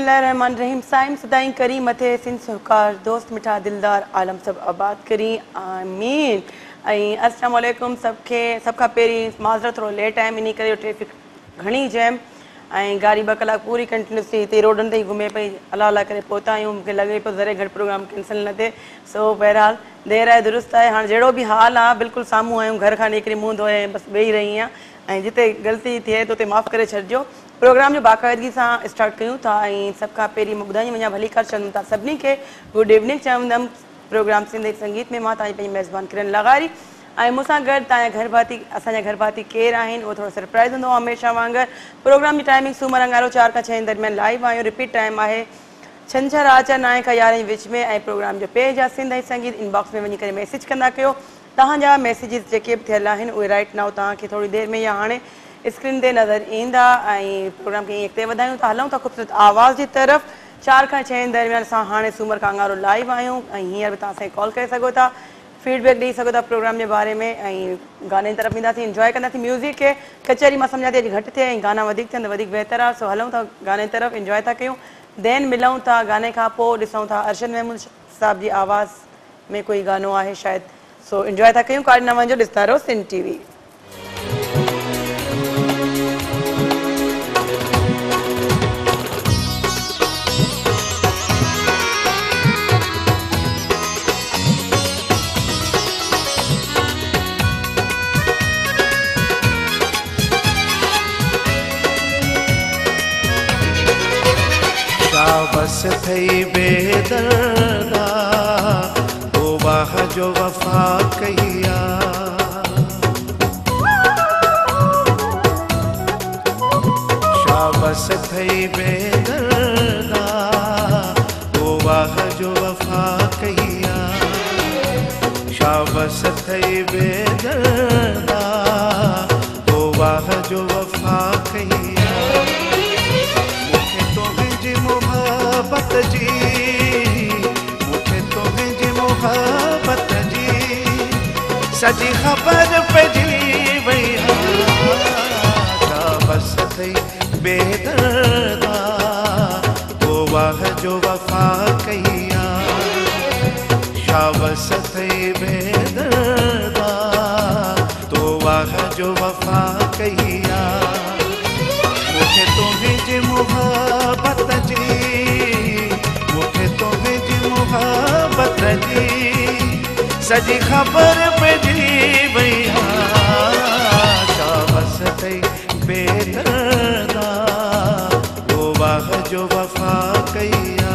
बिस्मिल्लाहिर्रहमानिर्रहीम। साइम सदाई करी मथे सिन सुकार दोस्त मिठा दिलदार आलम सब आबाद करी आमीन। अस्सलाम वालेकुम सबके सबका पेरी माजरत थोड़ा लेट है इन करे ट्रैफिक घणी जैम गाड़ी 2 कलाक पूरी कंटिन्यूसली हिते रोडन ते घुमे पई अल्लाह अल्लाह करे पहुता आहियूं। मूंखे लगे पियो ज़रे घटि प्रोग्राम कैंसिल न थिए। सो बहरहाल देर आहे दुरुस्त आहे। हाँ जहिड़ो भी हाल आहे बिल्कुल साम्हूं आहियूं घर खां निकिरी मुंहुं धोए बस वेही रही आहियां जिते ग़लती थिए तो माफ़ करे छॾिजो। प्रोग्राम जो बाक़ाइदगी से स्टार्ट कयूं था सबका पेरी ॿुधाई वञा भली कर चवूं था सभिनी खे गुड इवनिंग चवंदमि। प्रोग्राम सिंधी संगीत में मां तव्हांजी पंहिंजी मेज़बान किरण लगारी मूंसां गॾु तव्हांजा घर भाती असांजा घर भाती केरु आहिनि उहो थोरो सरप्राइज़ हूंदो हमेशह वांगुरु। प्रोग्राम जी टाइमिंग सूमर अंगारो 4 खां 6 दरमियान लाइव आहियूं। रिपीट टाइम आहे छंछरु आचर 9 खां 11 विच में। प्रोग्राम जो पेज आहे सिंधी संगीत। इनबॉक्स में वञी करे मैसेज कंदा कयो। तव्हांजा मैसेजिस जेके बि थियल आहिनि उहे राइट नाउ तव्हांखे थोरी देरि में या हाणे स्क्रीन ते नज़र ईंदा। प्रोग्राम खे ईअं अॻिते वधायूं था हलूं था ख़ूबसूरत आवाज़ जी तरफ़। 4 खां 6 दरमियान असां हाणे सूमर खां अंगारो लाइव आहियूं हींअर बि तव्हां असांखे कॉल करे सघो था फीडबैक ॾेई सघो था प्रोग्राम जे बारे में गाने जी तरफ़ ईंदासीं इंजॉय कंदासीं म्यूज़िक खे। कचहरी मां सम्झा थी अॼु घटि थिए गाना वधीक थियनि त वधीक बहितर आहे। सो हलूं था गाने तरफ़ इंजॉय था कयूं देन मिलूं था गाने खां पोइ ॾिसूं था अरशद महमूद साहब जी आवाज़ में कोई गानो आहे शायदि। सो इंजॉय था कयूं काॾे न वञो ॾिसंदा रहो सिंध TV। बस थई बेदर्दा ओ वाह जो वफा कहिया शाबस थई बेदर्दा ओ वाह जो वफा कहिया शाबस थई बेदर्दा ओ वाह जो वफा कहिया मोहब्बत जी मुझे तो जी मोहब्बत जी सजी खबर पइजी वई बस थई बेदर्दा तो वाह जो वफ़ा कहिया शाबस थई बेदर्दा तो वाह जो वफ़ा कहिया मुझे तुझे मोहब्बत जी मुझे तुझे मोहब्बत जी सजी खबर पइजी वई शाबस थई बेदर्दा तो वाह जो वफ़ा कहिया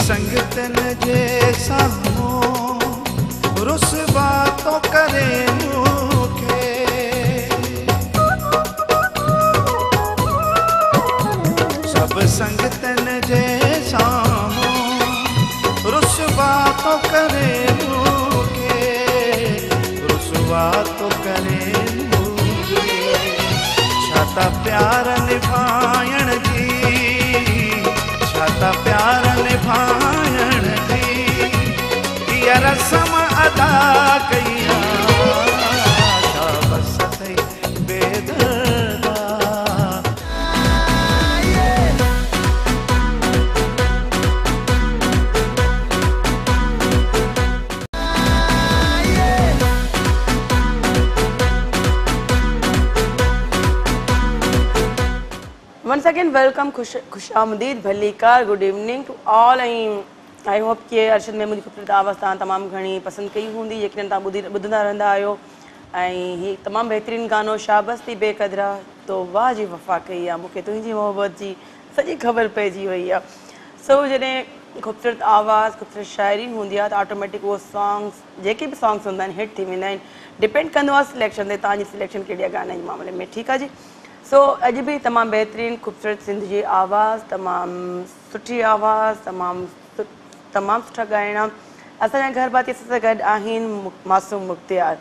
संगतन जे साम्हूं रुसवा तो करे मूंखे सब संगतन जे साम्हूं छाता प्यार निभायण जी, छाता प्यार निभायण जी, इहा रस्म अदा कया शाबस अथई बेदर्दा। Once again, welcome, खुशामदीद, भलीकार, good evening to all. I hope कि अर्शद में मुझी ख़ूबसूरत आवाज़ तव्हां तमामु घणी पसंदि कई हूंदी, यकीनन तव्हां ॿुधंदा रहंदा आहियो। ऐं हीउ तमामु बहितरीनु गानो शाबस थी बेक़दरा, तो वाह जी वफ़ा कई आहे, मूंखे तुंहिंजी मोहबत जी सॼी ख़बर पइजी वई आहे। सो जॾहिं ख़ूबसूरत आवाज़, ख़ूबसूरत शाइरी हूंदी आहे त ऑटोमेटिक उहो सॉन्ग्स, जेके बि सॉन्ग्स हूंदा आहिनि, हिट थी वेंदा आहिनि। डिपेंड कंदो आहे सिलेक्शन ते, तव्हांजी सिलेक्शन कहिड़ी आहे गाने जे मामले में, ठीकु आहे जी। सो अॼु बि तमामु बहितरीनु ख़ूबसूरत सिंध जी आवाज़, तमामु सुठी आवाज़, तमामु सुठा ॻाइणा। असांजा घर भाती असां सां गॾु आहिनि मासूम मुख़्तियार,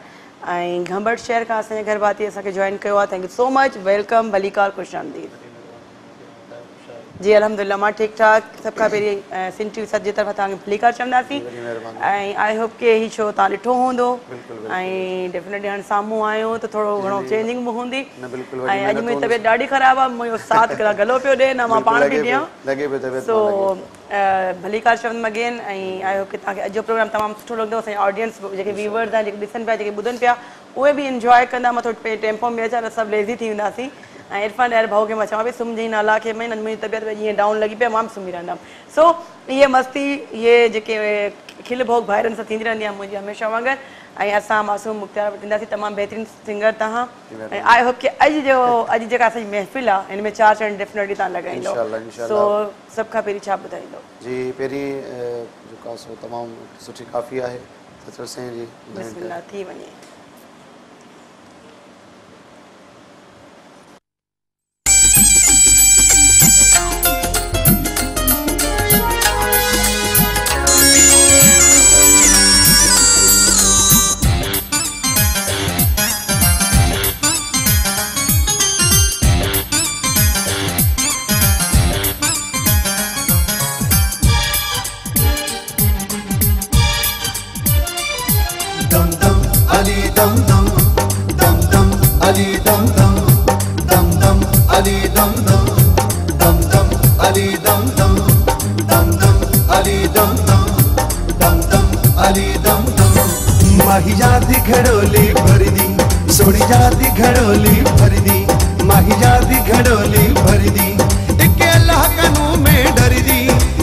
ऐं घंबड़ शहर खां असांजे घर भाती असांखे जॉइन कयो आहे। Thank you so much, welcome, भलीकार, ख़ुशामदीद जी। अल्हम्दुलिल्लाह मां ठीकु ठाकु। सभ खां पहिरीं सिंध टीवी सॼी तरफ़ तव्हांखे भलीकार चवंदासीं, ऐं आई होप कि हीउ शो तव्हां ॾिठो हूंदो, ऐं डेफिनेटली हाणे साम्हूं आयो त थोरो घणो चेंजिंग बि हूंदी। ऐं अॼु मुंहिंजी तबियत ॾाढी ख़राबु आहे, मुंहिंजो साथ गलो पियो ॾिए, न मां पाण बि ॾियां। सो भलीकार चवंदमि अगेन, ऐं आई होप कि तव्हांखे अॼु जो प्रोग्राम तमामु सुठो लॻंदो। असांजे ऑडियंस जेके व्यूवर्स आहिनि, जेके ॾिसनि पिया, जेके ॿुधनि पिया, उहे बि इंजॉय कंदा। मां थोरो टेम्पो में अचां त सभु लेज़ी थी वेंदासीं। ऐं इरफान ॾाढे भाउ खे मां चवां पई सुम्ही जी नाला खे, भई मुंहिंजी तबियत ईअं डाउन लॻी पई आहे, मां बि सुम्ही रहंदमि। सो इहे मस्ती, इहे जेके खिल भोग भाइरनि सां थींदी रहंदी आहे मुंहिंजी हमेशह वांगुरु। ऐं असां मासूम मुख़्तियार वटि ईंदासीं, तमामु बहितरीनु सिंगर तव्हां। ऐं आई होप कि अॼु जेका असांजी महफ़िल आहे, हिन में 4 चरण डेफिनेटली तव्हां लॻाईंदो। सो सभ खां पहिरीं छा ॿुधाईंदो जी? पहिरीं जेका सो तमामु सुठी काफ़ी आहे, बिस्मिल्लाह थी वञे। माही जाती घड़ोली भर दी, सोड़ी जाती घड़ोली भर दी, माही जाती घड़ोली भर दी। इक्के अल्लाह कनू में डर दी,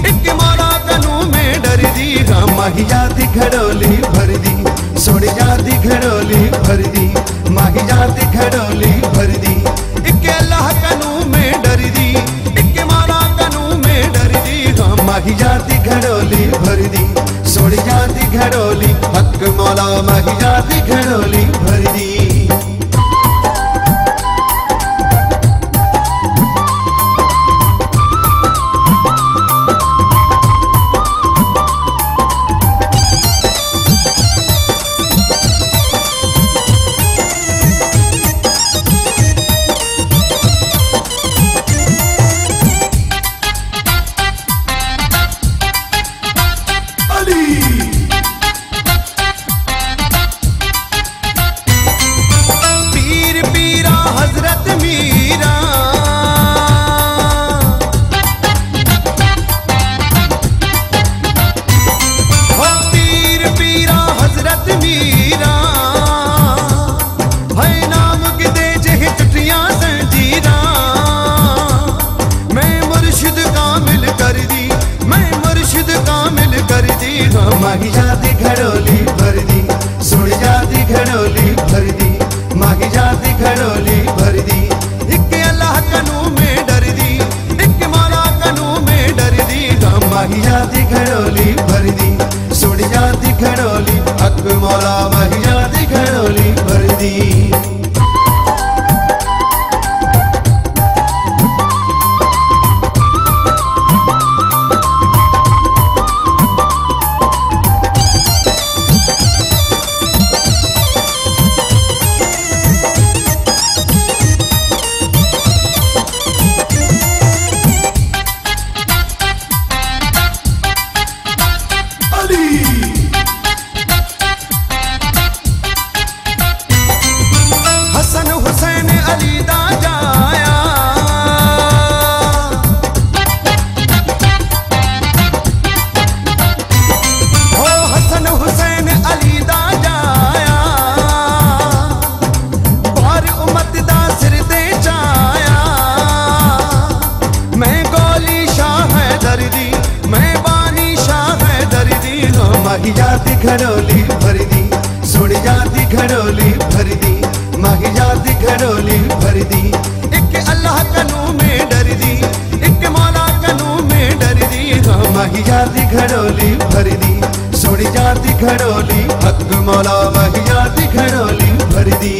इक्के मौला कनू में डर दी। माही जाती घड़ोली भर दी, सोड़ी जाती घड़ोली भर दी, माही जाती घड़ोली भर दी। इक्के अल्लाह कनू में डर दी, इक्के मौला कनू में डर दी। माही जाती घड़ोली भर दी, सोड़ी जाती घड़ोली, हक मौला माही जाती घड़ोली भर दी। माही जाती घड़ोली भर दी, सोड़ी जाती घड़ोली भर दी, माही जाती घड़ोली भर दी। इक्के अल्लाह कनू में डर दी, इक्के मौला कनू में डर दी। माही जाती घड़ोली भर दी, सोड़ी जाती घड़ोली, हक मौला माही जाती घड़ोली भर दी। घड़ोली भरी दी सोनी जाती घड़ोली भरी दी माही जाती घड़ोली भरी दी एक अल्लाह कनू में डर दी एक मौला कनू में डर दी माही जाती घड़ोली भरी दी सोनी जाती घड़ोली हक मौला माही जाती घड़ोली भरी दी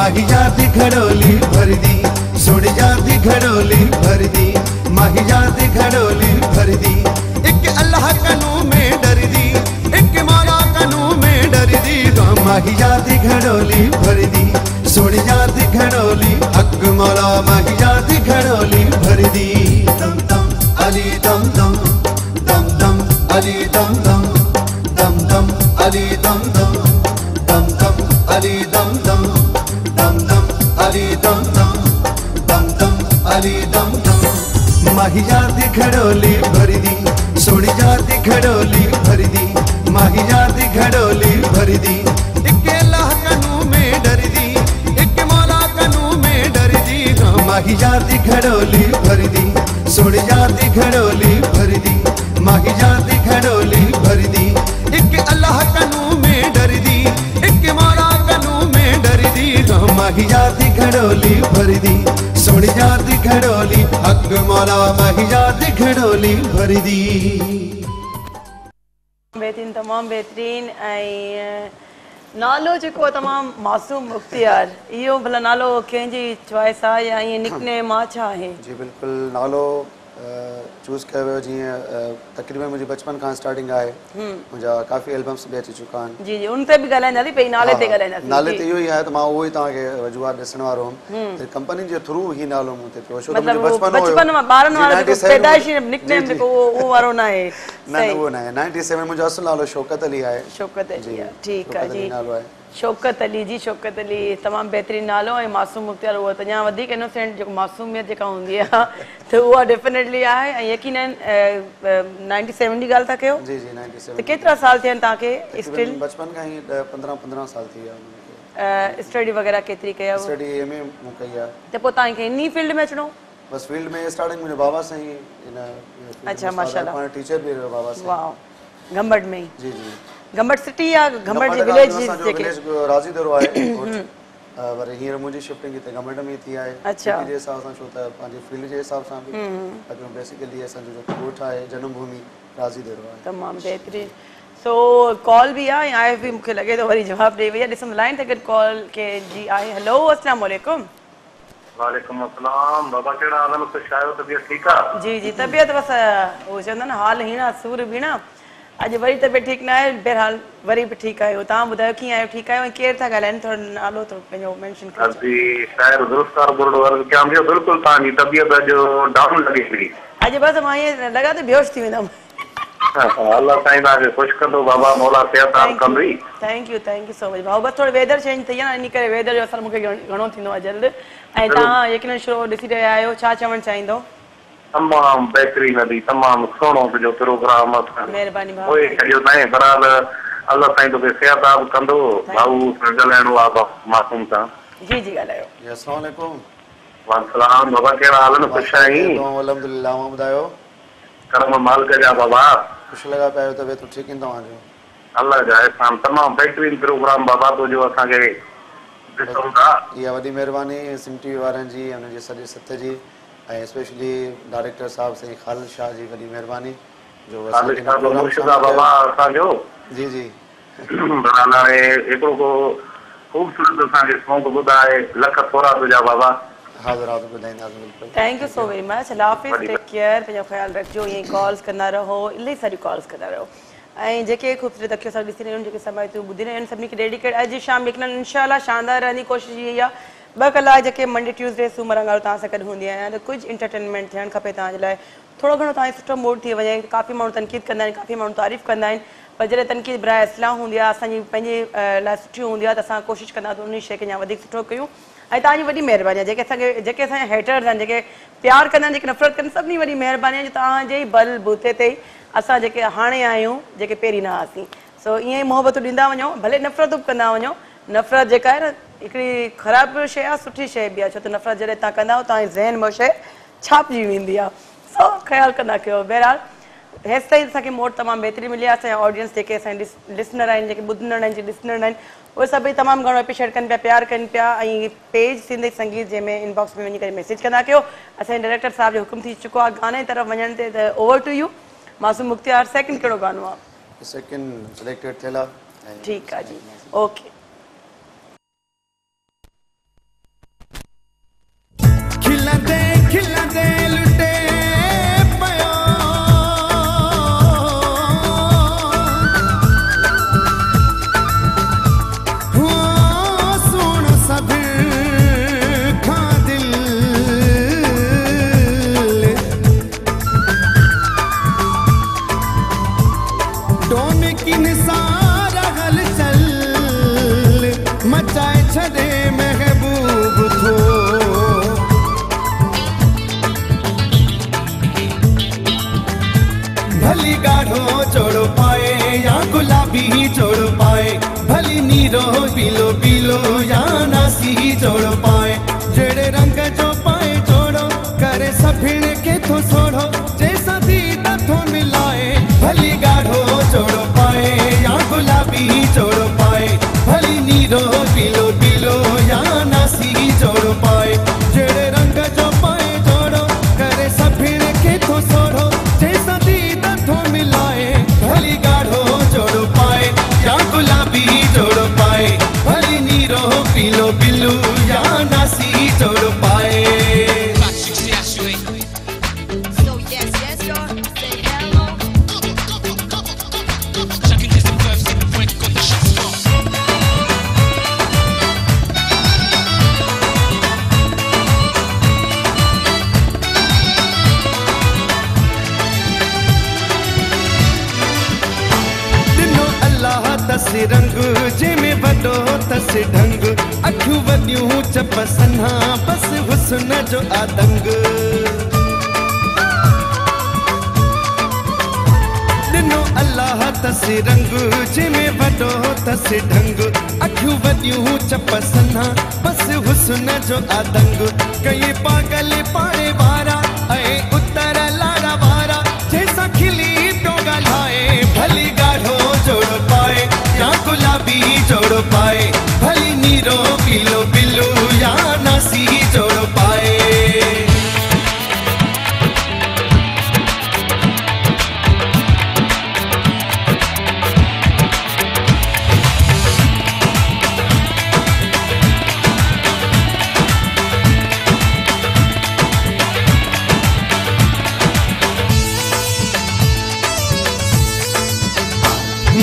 माही जाती घड़ोली भर दी सोनी जाती घड़ोली भर दी माही जाती घड़ोली भर दी एक अल्लाह कनू में डर दी एक मौला कनू में डर दी माही जाती घड़ोली भर दी सोनी जाती घड़ोली हक मौला माही जाती घड़ोली भर दी दम दम अली दम दम दम दम अली दम दम दम दम अली दम दम दम दम अली दम दम अली दम दम दम दम अली दम दम माही जाती घड़ोली भरी दी सोनी जाती घड़ोली भरी दी माही जाती घड़ोली भरी दी एक अल्लाह कनू में डर दी एक मौला कनू में डर दी माही जाती घड़ोली भरी दी सोनी जाती घड़ोली भरी दी माही जाती घड़ोली भरी दी एक अल्लाह कनू में डर दी एक मौला कनू में डर दी माही जाती घड़ोली भर दी सोनी जाती घड़ोली हक मौला माही जाती घड़ोली भर दी बेहतरीन तमाम बेहतरीन नालो जेको तमाम मासूम मुख्तियार इहो भला नालो कंहिंजी चॉइस आहे या ईअं निकनेम आहे छा आहे जी बिल्कुलु नालो चूज़ कयो वियो जीअं तक़रीबन मुंहिंजी बचपन खां स्टार्टिंग आहे मुंहिंजा काफ़ी एल्बम्स बि अची चुका आहिनि जी जी उन ते बि ॻाल्हाईंदासीं पहिरीं नाले ते ॻाल्हाईंदासीं नाले ते इहो ई आहे त मां उहो ई तव्हांखे वजूहात ॾिसण वारो हुउमि कंपनी जे थ्रू ही नालो मूं ते पियो छो त मुंहिंजो बचपन में ॿारनि वारो पैदाइशी निकनेम जेको उहो वारो न आहे न उहो न आहे 97 मुंहिंजो असुलु नालो शौकत अली आहे शौकत अली आहे ठीकु आहे जी नालो आहे शौकत अली जी शौकत अली तमामु बहितरीनु नालो ऐं मासूम मुख्तियार उहो त अञा वधीक इनोसेंट जेको मासूमियत जेका हूंदी आहे त उहा डेफिनेटली आहे ऐं यकीनन 97 जी ॻाल्हि था कयो जी जी 97 त केतिरा साल थिया आहिनि तव्हांखे स्टिल बचपन खां ई 15 साल थी विया स्टडी वग़ैरह केतिरी कयव स्टडी एमए मूं कई आहे त पोइ तव्हांखे इन फील्ड में अचिणो बस फील्ड में स्टार्टिंग मुंहिंजे बाबा सां ई इन अच्छा माशाल्लाह पाण टीचर बि रहियो बाबा सां वाह घंबट में जी जी घंबट सिटी या घंबट जी विलेज जेके राज़ी दरो आहे पर हींअर मुंहिंजी शिफ्टिंग हिते घंबट में थी आहे अच्छा जे हिसाब सां छो त पंहिंजे फील्ड जे हिसाब सां बि बेसिकली असांजो जेको ॻोठ आहे जनम भूमि राज़ी दरो आहे तमामु बहितरीनु सो कॉल बि आहे ऐं आहे बि मूंखे लॻे थो वरी जवाबु ॾेई वई आहे ॾिसंदो लाइन ते गॾु कॉल के जी आहे हेलो अस्सलाम वालेकुम वालेकुम अस्सलाम बाबा कहिड़ा हाल में ख़ुशि आहियो तबियत ठीकु आहे जी जी तबियत बसि उहो चवंदा न हाल हींअर सूर बीणा अॼु वरी तबियत ठीकु न आहे बहरहाल वरी बि ठीकु आहियो तव्हां ॿुधायो कीअं आहियो ठीकु आहियो ऐं केरु था ॻाल्हाइनि थोरो नालो थोरो पंहिंजो मेंशन कयो जी शायर दुरुस्तार बुर्ड वर्ग कयां बिल्कुलु तव्हांजी तबियत अॼु डाउन लॻे पई अॼु बसि मां ईअं लॻा त बेहोश थी वेंदमि अल्लाह साईं तव्हांखे ख़ुशि कंदो बाबा मौला सिहत कंदी थैंक यू सो मच भाऊ बसि थोरो वेदर चेंज थी आहे न इन करे वेदर जो असर मूंखे घणो थींदो आहे जल्द ऐं तव्हां यकीनन शो ॾिसी रहिया आहियो छा चवणु चाहींदो तमामु बहितरीन अदी तमामु सुहिणो तुंहिंजो प्रोग्राम महिरबानी भाउ बराबर अल्लाह साईं तोखे सिहत कंदो भाऊ ॻाल्हाइणो आहे मासूम सां जी जी ॻाल्हायो अस्सलाम वालेकुम वालेकुम बाबा कहिड़ा हाल में ख़ुशि आहीं अल्हम्दुलिल्लाह मां ॿुधायो कर्म मालिक जा बाबा ख़ुशि लॻा पिया आहियो तबियत ठीकु आहिनि तव्हांजो अल्लाह जा एहसान तमामु बहितरीन प्रोग्राम बाबा तुंहिंजो असांखे ॾिसूं था इहा वॾी महिरबानी सिम टीवी वारनि जी हुनजे सॼे सथ जी ऐं स्पेशली डायरेक्टर साहिब साईं ख़ालिद शाह जी वॾी महिरबानी जो बाबा असांजो जी जी हाणे हिकिड़ो को ख़ूबसूरत असांखे सौंग ॿुधाए लख थोरा तुंहिंजा बाबा। हाज़िरात ॿुधाईंदासीं बिल्कुलु। Thank you so very much. अल्लाह हाफ़िज़, टेक केयर, पंहिंजो ख़्यालु रखिजो, ईअं कॉल्स कंदा रहो, इलाही सारी कॉल्स कंदा रहो। ऐं जेके ख़ूबसूरत अखियूं सां ॾिसी रहियूं आहिनि, जेके समाइतूं ॿुधी रहियूं आहिनि, सभिनी खे डेडिकेट अॼु शाम यकीनन इंशाअल्लाह शानदार रहंदी। कोशिशि इहा ई आहे 2 कलाक जेके मंडे ट्यूसडे सूमर वांगुरु तव्हां सां गॾु हूंदी आहियां, त कुझु इंटरटेनमेंट थियणु खपे तव्हांजे लाइ, थोरो घणो तव्हांजो सुठो मूड थी वञे। काफ़ी माण्हू तनक़ीद कंदा आहिनि, काफ़ी माण्हू तारीफ़ कंदा आहिनि, पर जॾहिं तनक़ीद बराए इस्लाह हूंदी आहे, असांजी पंहिंजे लाइ सुठी हूंदी आहे, त असां कोशिशि कंदा आहियूं उन शइ खे अञा वधीक सुठो कयूं। ऐं तव्हांजी वॾी महिरबानी आहे, जेके असांजा हेटर्स आहिनि, जेके प्यार कंदा आहिनि, जेके नफ़रत कंदा आहिनि, सभिनी वॾी महिरबानी आहे जो तव्हांजे ई बल बूते ते असां जेके हाणे आहियूं, जेके पहिरीं न हुआसीं। सो ईअं ई मोहबतूं ॾींदा वञो, भले नफ़रतूं बि कंदा वञो। नफ़रत जेका आहे न हिकिड़ी ख़राबु शइ आहे, सुठी शइ बि आहे, छो त नफ़रत जॾहिं तव्हां कंदा आहियो तव्हांजे ज़हन में शइ छापिजी वेंदी आहे। सो ख़्यालु कंदा कयो। बहरहाल हेसि ताईं असांखे मोड तमामु बहितरीन मिली आहे। असांजा ऑडियंस जेके असांजा लिसनर आहिनि, जेके ॿुधंदड़ आहिनि, जेके ॾिसंदड़ आहिनि, उहे सभई तमामु घणो एप्रिशिएट कनि पिया, प्यार कनि पिया। ऐं पेज सिंधी संगीत जंहिंमें इनबॉक्स में वञी करे मैसेज कंदा कयो। असांजे डायरेक्टर साहिब जो हुकुम थी चुको आहे गाने तरफ़ वञण ते, त ओवर टू यू मासूम मुख्तियार। सेकंड कहिड़ो गानो आहे? सेकंड सिलेक्टेड थियल आहे। ठीकु आहे जी, ओके। खिलंदे खिलंदे लुटे पियो हो सुण सब खां दिल डोन की निसार हलचल मचाए छॾे महबूब थो भली गाढ़ो जोड़ो पाए या गुलाबी जोड़ो पाए, भली नीरो पीलो पीलो या नासी जोड़ो पाए, जेड़े रंग जो पाए जोड़ो करे सभिण के थो सोड़ो, जैसा दीदा थो मिलाए। भली गाढ़ो जोड़ो पाए या गुलाबी जोड़ो पाए, भली नीरो पीलो पीलो या नासी जोड़ो पाए, जेड़े रंग जो पाए जोड़ो करे सभिण के थो सोड़ो, जैसा दीदा थो मिलाए। भली गाढ़ो जोड़ो पाए या गुलाबी जोड़ो पाए, भली नीरो पीलो पीलो या नासी जोड़ो पाए। तस रंग जंहिंमें वॾो तस ढंग, अखियूं वॾियूं चप सन्हा बस हुस्न जो आतंग। ॾिनो अल्लाह तस रंग जंहिंमें वॾो तस ढंग, अखियूं वॾियूं चप सन्हा बस हुस्न जो आतंग। कई पागल पाड़े वारा ऐं उतर लारा वारा, जंहिंसां खिली पियो ॻाल्हाए। भली गाढ़ो जोड़ो पाए या गुलाबी जोड़ो पाए, भली नीरो पीलो पीलो या नासी जोड़ो पाए।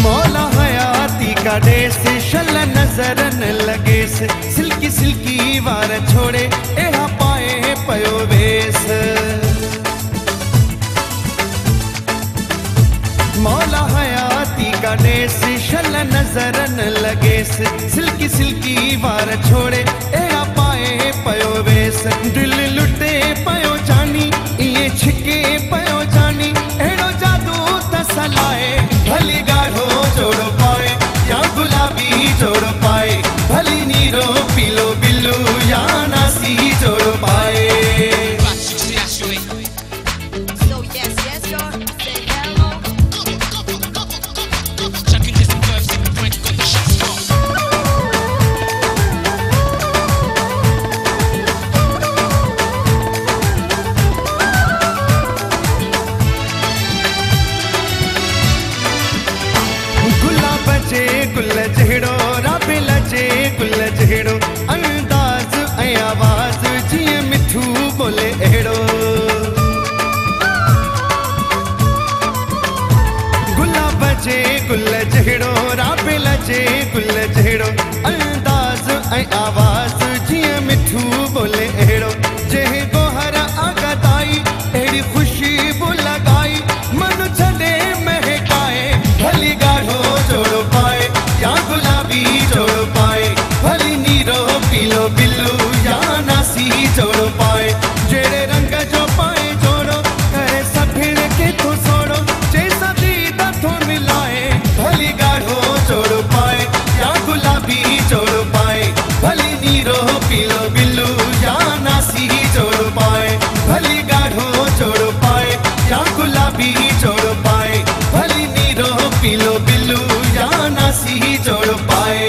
मौला हयाती का देश शल नजर न लगेस, सिल्की सिल्की वार छोड़े एहा पाए पयो वेस। मौला हयाती का देश शल नजर न लगेस, सिल्की सिल्की वार छोड़े एहा पाए पयो वेस। दिल लुटे पयो जानी इए छिके पयो जानी, एड़ो जादू तसलाए। भली गाढ़ो जोड़ो पाए या गुलाबी जोड़ो पाए, भली नीरो पीलो बिल्लू या नासी जोड़ो पाए। गुल जहिड़ो राबिल जे गुल जहिड़ो राबिल जे गुल जहिड़ो अंदाज़ ऐं आवाज़ जीअं मिठू बोले अहिड़ो जंहिं गोहर आगताई अहिड़ी ख़ुशबू लॻाई मन छॾे महकाए भली ॻाढ़ो जोड़ो पाए या गुलाबी जोड़ो पाए भली नीरो पीलो बिल्लू या नासी जोड़ो पाए जहिड़े रंग जो पाए जोड़ो करे सभिण खे थो सोड़ो जंहिंसां दीद थो मिलाए भली ॻाढ़ो जोड़ो पाए या गुलाबी जोड़ो पाए भली नीरो पीलो बिल्लू या नासी जोड़ो पाए भली ॻाढ़ो जोड़ो पाए या गुलाबी जोड़ो पाए भली नीरो पीलो बिल्लू या नासी जोड़ो पाए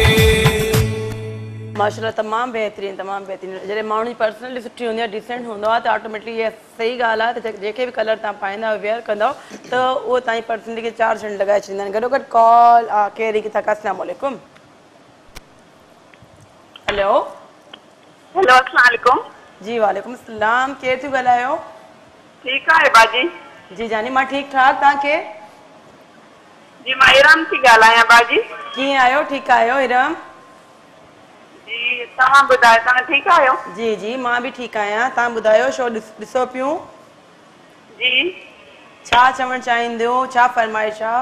माशाल्लाह तमामु बहितरीनु जॾहिं माण्हू जी पर्सनली सुठी हूंदी आहे डिसेंट हूंदो आहे त ऑटोमेटिकली इहा सही ॻाल्हि आहे त जेके बि कलर तव्हां पाईंदा आहियो वेयर कंदव त उहो तव्हांजी पर्सनली खे 4 चंड लॻाए छॾींदा आहिनि गॾो गॾु कॉल केरी किथां का अस्सलाम वालेकुम हेलो हेलो अस्सलाम वालेकुम जी वालेकुम अस्सलाम केरु थियूं ॻाल्हायो ठीकु आहे बाजी जी जानी मां ठीकु ठाक तव्हां केरु जी मां इरम थी ॻाल्हायां बाजी कीअं आहियो ठीकु आहियो इरम जी तव्हां ॿुधायो तव्हां ठीकु आहियो जी जी मां बि ठीकु आहियां तव्हां ॿुधायो शो ॾिसो पियूं जी छा चवणु चाहींदियूं छा फरमाइश आहे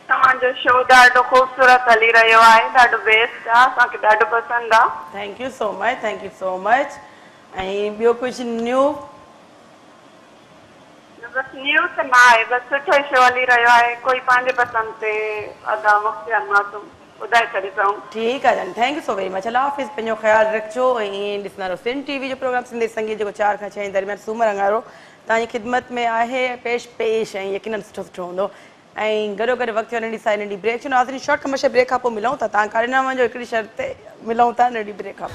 तव्हांजो शो ॾाढो ख़ूबसूरत हली रहियो आहे ॾाढो बेस्ट आहे असांखे ॾाढो पसंदि आहे थैंक यू सो मच ऐं ॿियो कुझु न्यू बसि न्यूज़ त न आहे बसि सुठो शो हली रहियो आहे कोई पंहिंजे पसंदि ते अदा मुख़्तियार मासूम ॿुधाए छॾी अथऊं ठीकु आहे thank you so very much अल्लाह हाफ़िज़ पंहिंजो ख़्यालु रखिजो ऐं ईअं ॾिसंदा रहो सिंध टीवी जो प्रोग्राम सिंधी संगीत जेको 4 खां 6 दरमियान सूमर अंगारो तव्हांजी ख़िदमत में आहे पेश ऐं यकीनन सुठो हूंदो ऐं गॾो गॾु वक़्तु नंढी साई नंढी ब्रेक छो नाज़रीन शॉर्ट कमर्शियल ब्रेक खां पोइ मिलूं था तव्हां काॾे न वञो हिकिड़ी शर्त ते मिलूं था नंढी ब्रेक खां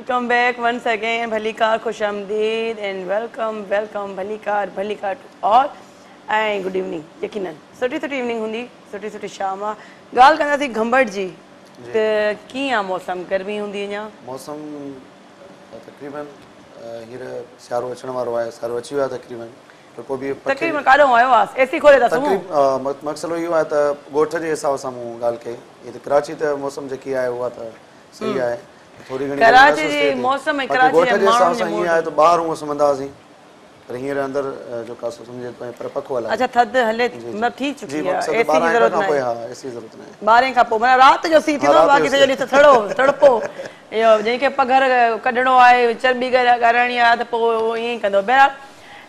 Welcome back once again भली कार खुश आमदीद एंड वेलकम भली कार टू ऑल ऐं गुड इवनिंग यकीनन सुठी इवनिंग हूंदी सुठी शाम आहे ॻाल्हि कंदासीं घंबड़ जी त कीअं आहे मौसम गर्मी हूंदी अञा मौसम तक़रीबन हींअर सियारो अचण वारो आहे सियारो अची वियो आहे तक़रीबन त पोइ बि तक़रीबन काॾो आयो आहे एसी खोले था सुम्हूं मक़सदु इहो आहे त ॻोठ जे हिसाब सां मूं ॻाल्हि कई हीअ त कराची त मौसम जेकी आहे उहा त सही आहे थोरी घणी कराची जी मौसम ऐं कराची ॻोठ जे हिसाब सां ईअं आहे त ॿाहिरि हूअं सुम्हंदा हुआसीं पर हींअर अंदरि जो कासो सम्झे पर पखो हलाए अच्छा थधि हले मतिलबु थी चुकी आहे एसी जी ज़रूरत खां पोइ हा एसी जी ज़रूरत न आहे 12 खां पोइ माना राति जो सी थींदो बाक़ी सॼो ॾींहुं त तड़पो इहो जंहिंखे पघर कढणो आहे चर्बी ॻाराइणी आहे त पोइ ईअं ई कंदो बहरहाल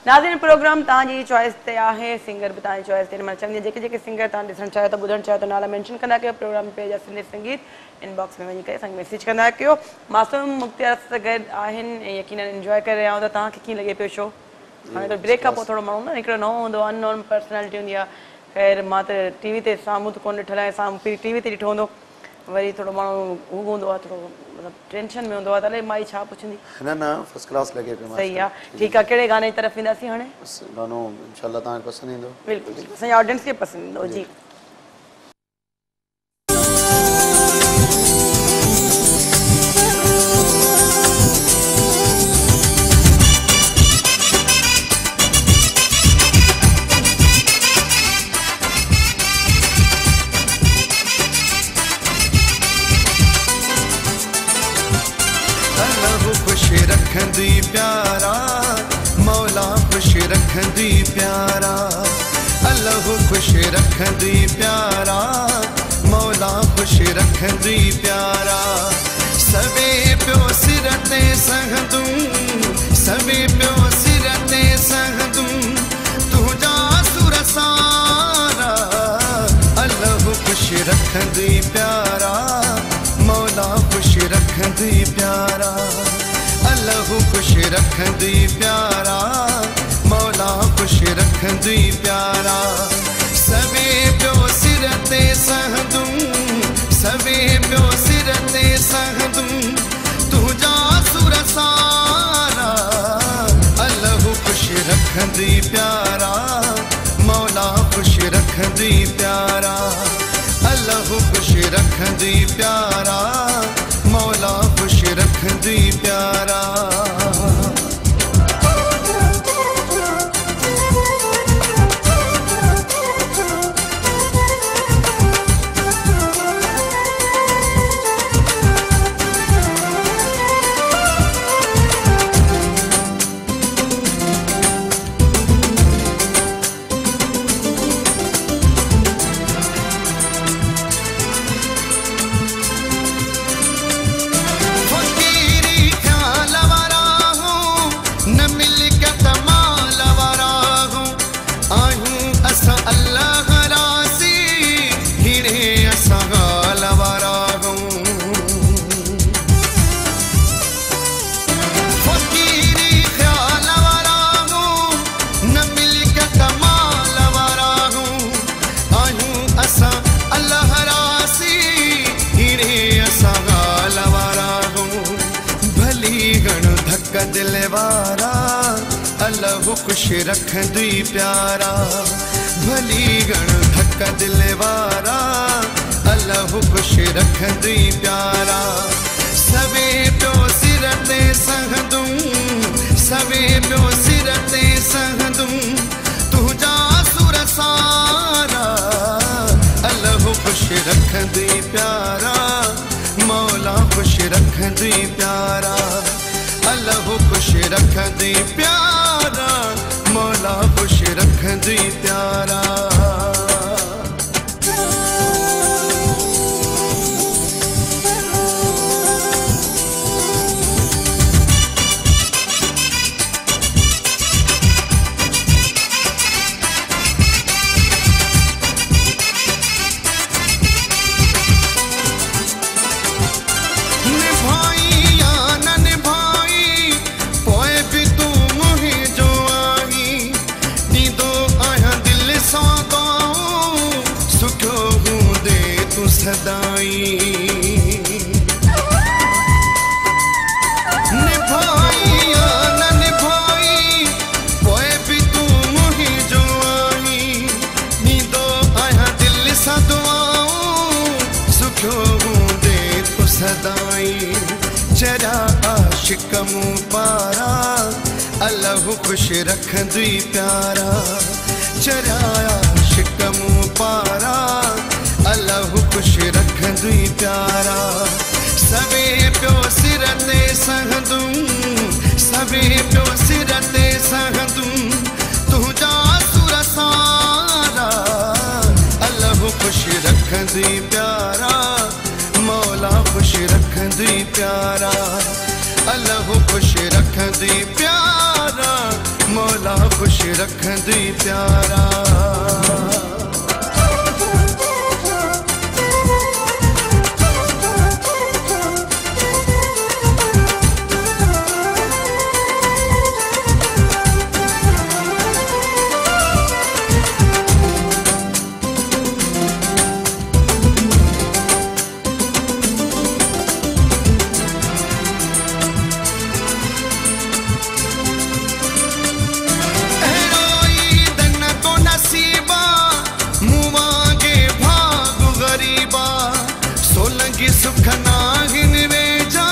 नाज़रीन प्रोग्राम तव्हांजी चॉइस ते आहे सिंगर बि तव्हांजी चॉइस ते मां चवंदी आहियां जेके सिंगर तव्हां ॾिसणु चाहियो था ॿुधणु चाहियो त नाला मैंशन कंदा कयो प्रोग्राम पेज आहे सिंधी संगीत इनबॉक्स में वञी करे असांखे मैसेज कंदा कयो मासूम मुख़्तियार सां गॾु आहिनि ऐं यकीनन इंजॉय करे रहिया आहियूं त तव्हांखे कीअं लॻे पियो शो हाणे त ब्रेक खां पोइ थोरो माण्हू न हिकिड़ो नओं हूंदो आहे अननोन पर्सनैलिटी हूंदी आहे ख़ैर मां त टीवी ते साम्हूं त कोन ॾिठल आहे साम्हूं टीवी ते ॾिठो हूंदो वरी थोरो माण्हू हू हूंदो आहे थोरो मतिलबु टेंशन में हूंदो आहे त अलाए माई छा पुछंदी न फर्स्ट क्लास लॻे पियो सही आहे ठीकु आहे कहिड़े गाने जी तरफ़ ईंदासीं हाणे गानो इंशाल्लाह तव्हांखे पसंदि ईंदो बिल्कुलु असांजे ऑडियंस खे पसंदि ईंदो जी रखंदी प्यारा मौला खुश रखंदी प्यारा अल्लाह खुश रखंदी प्यारा मौला खुश रखंदी प्यारा सवे पियो सिर ते सहंदूं सवे पियो सिर ते सहंदूं तुंहिंजा सुर सारा अल्लाह खुश रखंदी प्यारा मौला खुश रखंदी प्यारा अल्लाह खुश रखंदी प्यारा मौला खुश रखंदी प्यारा सवे पियो सिर ते सहंदूं सवे पियो सिर ते सहंदूं तुंहिंजा सुर सारा अल्लाह खुश रखंदी प्यारा मौला खुश रखंदी प्यारा रखंदी प्यारा मौला खुश रखंदी प्यारा दिलवारा अल्लाह खुश रखंदी प्यारा भली गण धक दिलवारा अल्लाह खुश रखंदी प्यारा सवे प्यो सिर ते सहंदूं सवे प्यो सिर ते सहंदूं तुझा सुर सारा अल्लाह खुश रखंदी प्यारा मौला खुश रखंदी प्यारा अल्लाह खुश रखंदी प्यारा मौला खुश रखंदी प्यारा सदाई निभाई या न निभाई पोए भी तू मुही जो आई नींदो आया दिल सा दुआऊं सुखो दे तू सदाई जरा आशिक मुँह पारा अल्लाह खुश रखंदी प्यारा जरा आशिक मुँह पारा अल्लाह खुश रखंदी प्यारा सवे प्यो सिर ते सहंदूं सवे प्यो सिर ते सहंदूं तुझा सुर सारा अल्लाह खुश रखंदी प्यारा मौला खुश रखंदी प्यारा अल्लाह खुश रखंदी प्यारा मौला खुश रखंदी प्यारा सुख नाहिन वेजा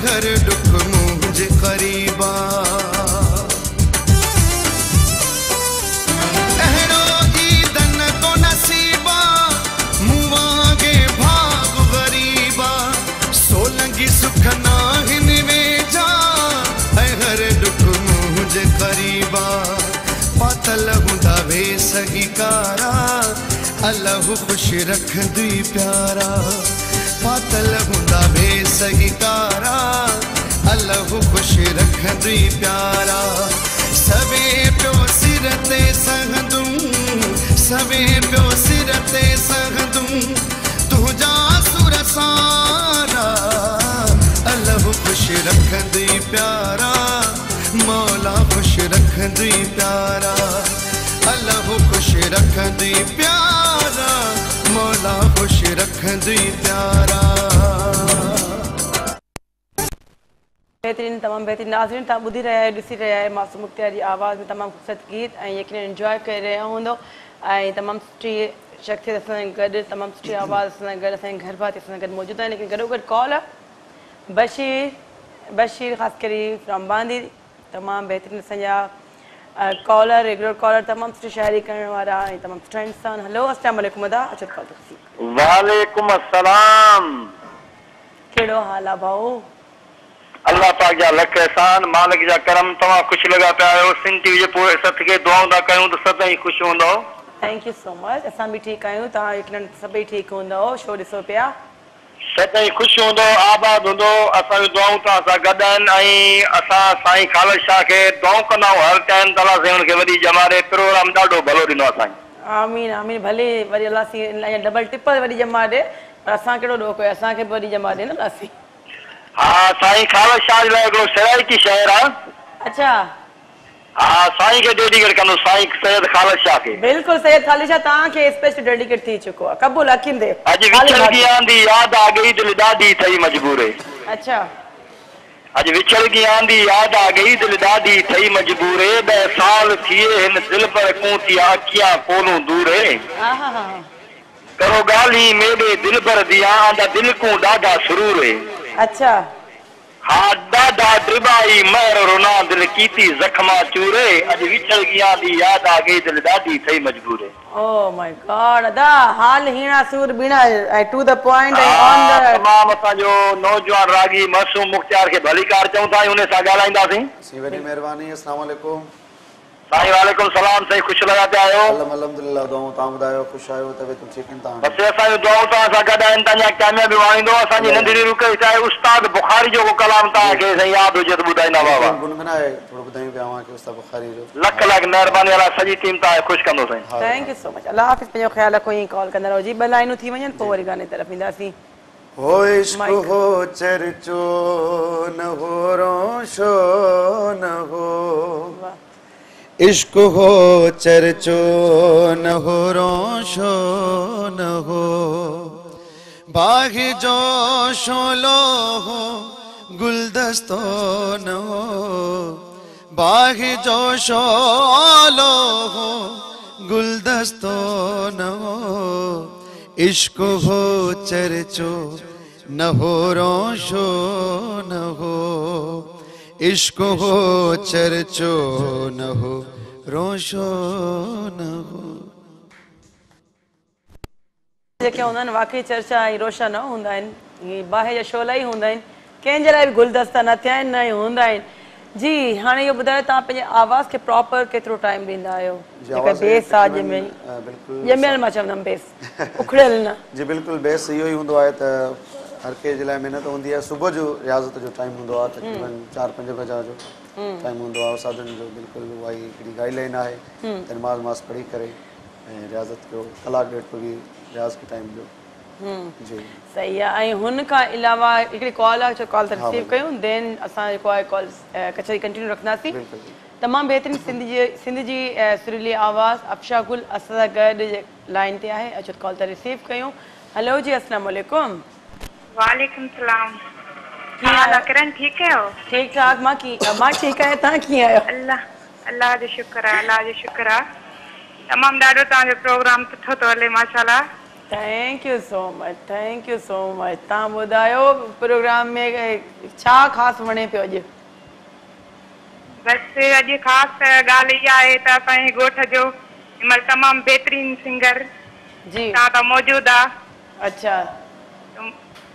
हर दुख मुझ करीबा अहरो ईदन को नसीबा मुवागे भाग गरीबा सोलंगी सुख नाहिन वेजा हर दुख मुझ करीबा पातल हुंदा वे सही कारा अल्लाह खुश रखंदी प्यारा पातल हुंदा वे सही कारा अल्लाह खुश रखंदी प्यारा सवे प्यो सिर ते सहंदूं सवे प्यो सिर ते सहंदूं तुझा सुर सारा अल्लाह खुश रखंदी प्यारा मौला खुश रखंदी प्यारा अल्लाह खुश रखंदी प्यारा मौला खुश रखंदी प्यारा बेहतरीन तमाम बेहतरीन नाज़रीन तव्हां ॿुधी रहिया आहियो ॾिसी रहिया आहियो मासूम मुख्तियार जी आवाज़ में तमामु ख़ूबसूरत गीत ऐं यकीनन एंजॉय करे रहिया हूंदो ऐं तमामु सुठी शख्सियत असां सां गॾु तमामु सुठी आवाज़ असां सां गॾु असांजे घर भाती असां सां गॾु मौजूदु आहिनि लेकिन गॾोगॾु कॉल बशीर ख़ासि करे फ्रॉम बांदी तमामु बहितरीनु असांजा कॉलर रेगुलर कॉलर तमामु सुठी शाइरी करण वारा ऐं तमामु सुठा इंसान हेलो अस्सलाम वालेकुम अदा अचो कॉल वालेकुम अस्सलाम कहिड़ो हाल आहे भाऊ अल्लाह पाक जा लख एहसान मालिक जा करम तव्हां ख़ुशि लॻा पिया आहियो सिंध टीवी जे पोइ सत खे दुआऊं था कयूं त सदाईं ख़ुशि हूंदव थैंक यू सो मच असां बि ठीकु आहियूं तव्हां यकीनन सभई ठीकु हूंदव शो ॾिसो पिया सदाईं ख़ुशि हूंदव आबाद हूंदो असांजूं दुआऊं तव्हां सां गॾु आहिनि ऐं असां साईं ख़ालिद शाह खे दुआऊं कंदा आहियूं हर टाइम त अलाह साईं खे वॾी जमारे प्रोग्राम ॾाढो भलो ॾिनो असांखे आमीन आमीन भले वरी अलाह साईं डबल टिपल वॾी जमा ॾे पर असां कहिड़ो ॾोह कयो असांखे बि वॾी जमा ॾे न अलाह साईं हा साईं ख़ालिद शाह जे लाइ हिकिड़ो सराइकी शहर आहे अच्छा हा साईं खे डेडिकेट कंदो साईं सैयद ख़ालिद शाह खे बिल्कुलु सैयद ख़ालिद शाह तव्हांखे स्पेशल डेडिकेट थी चुको आहे क़बूल अखिंदे अॼु विछड़गी आंदी यादि आ गई दिलि ॾाढी ठही मजबूरे अच्छा अॼु विछड़गी आंदी यादि आ गई दिलि ॾाढी ठही मजबूरे 2 साल थिए हिन दिलि पर कूं थी अखियां कोलूं दूरे हा हा हा करो ॻाल्हि मेरे दिलि पर दिया आंदा दिलि कूं ॾाढा सुरूरे अच्छा हा ॾाढा ड्रिबाई महर रोना दिलि कीती ज़ख़्मा चूरे अॼु विछड़गी आंदी यादि आ गई दिलि ॾाढी ठही मजबूरे ओ माय गॉड अदा हाल हीणा सूर बीणा to the point on the तमामु असांजो नौजवान रागी मासूम मुख्तियार खे भलीकार चऊं था उन सां ॻाल्हाईंदासीं वॾी महिरबानी अस्सलाम वालेकुम साईं वालेकुम सलाम साईं ख़ुशि लॻा पिया आहियो अल्हम्दुलिल्लाह दुआऊं तव्हां ॿुधायो ख़ुशि आहियो तबियतूं ठीकु आहिनि तव्हां बसि असांजूं दुआऊं तव्हां सां गॾु आहिनि तव्हांजा कामयाबी वाणींदो असांजी नंढड़ी रुक चाहे उस्ताद बुखारी जो को कलाम तव्हांखे साईं यादि हुजे त ॿुधाईंदा बाबा गुनगुनाए थोरो ॿुधायूं पिया कि उस्ताद बुखारी जो लख लख महिरबानी अलाह सॼी टीम तव्हांखे ख़ुशि कंदो साईं थैंक यू सो मच अल्लाह हाफ़िज़ पंहिंजो ख़्यालु रखो ईअं कॉल कंदा रहो जी ॿ लाइनूं थी वञनि पोइ वरी गाने तरफ़ ईंदासीं हो इश्क हो चर्चो न हो रोशो न हो इश्क हो चर्चो न हो रोशो न हो बाग़ जो शोलो हो गुलदस्तो न हो बाग़ जो शोलो हो गुलदस्तो न हो इश्क हो चर्चो न हो रोशो न हो इश्क हो चर्चो न हो रोशो न हो जेके हूंदा आहिनि वाक़ई चर्चा ऐं रोशा न हूंदा आहिनि हीअ बाहि जा शोला ई हूंदा आहिनि कंहिंजे लाइ बि गुलदस्ता न थिया आहिनि न ई हूंदा आहिनि जी हाणे इहो ॿुधायो तव्हां पंहिंजे आवाज़ खे प्रॉपर केतिरो टाइम ॾींदा आहियो जेका बेस आहे ॼमियल मां चवंदमि बेस उखड़ियल न जी बिल्कुलु बेस इहो ई हूंदो आहे त हर कंहिं जे लाइ महिनत हूंदी आहे सुबुह जो रियाज़त जो टाइम हूंदो आहे तक़रीबन 4-5 बजे जो टाइम हूंदो आहे उस्तादनि जो बिल्कुलु उहा ई हिकिड़ी गाइडलाइन आहे त नमाज़ वमाज़ पढ़ी करे ऐं रियाज़त कयो कलाकु ॾेढ पोइ बि रियाज़ खे टाइम ॾियो जी सही आहे ऐं हुन खां अलावा हिकिड़ी कॉल आहे कॉल त रिसीव कयूं देन असां जेको आहे कॉल कचहरी कंटिन्यू रखंदासीं तमामु बहितरीनु सिंध जी सुरीली आवाज़ अफशा गुल असां सां गॾु लाइन ते आहे अचो कॉल त रिसीव कयूं हेलो जी अस्सलाम वालेकुम वालेकुम सलाम हाल किरण ठीक है हो ठीक ठाक मां ठीक है ता की आयो अल्लाह जो शुक्र है तमाम ॾाढो तव्हांजो प्रोग्राम सुठो तो हले माशाल्लाह थैंक यू सो मच ता ॿुधायो प्रोग्राम में छा ख़ास वणे पियो अॼु बस अॼु ख़ासि ॻाल्हि इहा आहे त असांजे ॻोठ जो हिनमहिल तमामु बहितरीनु सिंगर जी तव्हां त मौजूदु आहे अच्छा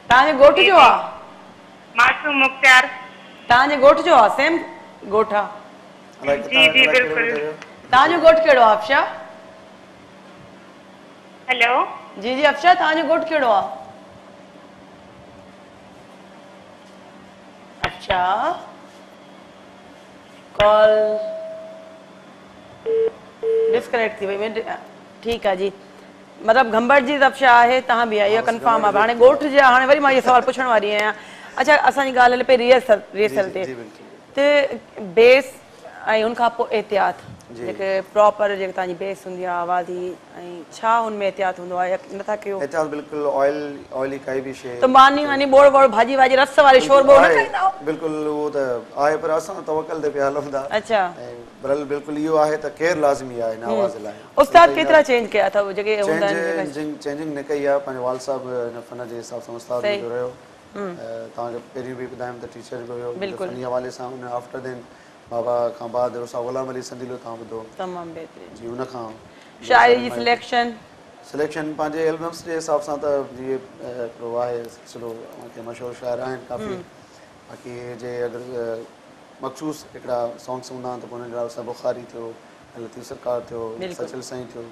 तव्हांजे ॻोठ जो आहे मासूम मुख्तियार तव्हांजे ॻोठ जो आहे सेम ॻोठ आहे जी जी बिल्कुलु तव्हांजो ॻोठ कहिड़ो आहे अफशा हेलो जी जी अफशा तव्हांजो ॻोठ कहिड़ो आहे अच्छा कॉल डिस्कनेक्ट थी वई ठीकु आहे जी मतिलबु घंबड़ जी अफशा आहे तव्हां बि आहे इहो कंफर्म आहे हाणे ॻोठ जा हाणे वरी मां इहो सुवालु पुछण वारी आहियां अच्छा असांजी ॻाल्हि हले पई रिहर्सल ते बेस ऐं हुन खां पोइ एहतियात जेके प्रॉपर जेके तव्हांजी बेस हूंदी आहे आवाज़ी ऐं छा हुन में एहतियात हूंदो आहे नथा कयो एहतियात बिल्कुलु ऑयली काई बि शइ त मानी वानी बोड़ बोड़ भाॼी वाॼी रस वारी शोरबो न खाईंदा आहियो बिल्कुलु उहो त आहे पर असां तवकल ते पिया हलूं था अच्छा ऐं बरल बिल्कुलु इहो आहे त केरु लाज़मी आहे हिन आवाज़ लाइ उस्ताद केतिरा चेंज कया अथव जेके हूंदा आहिनि चेंजिंग न कई आहे पंहिंजो वाल साहब हिन फन जे हिसाब सां उस्ताद जो रहियो तव्हांखे पहिरियों बि ॿुधायमि त टीचर बि हुयो फनी हवाले सां हुन आफ्टर देन बाबा खां बाद गुलाम अली संदीलो तव्हां ॿुधो तमामु बहितरीनु जी हुन खां शाइरी जी सिलेक्शन पंहिंजे एल्बम्स जे हिसाब सां त जीअं हिकिड़ो आहे सिलसिलो के मशहूरु शाइर आहिनि काफ़ी बाक़ी जे अगरि मखसूस हिकिड़ा सॉन्ग्स हूंदा आहिनि त पोइ हुननि जा बुखारी थियो लतीफ़ सरकार थियो सचल साईं थियो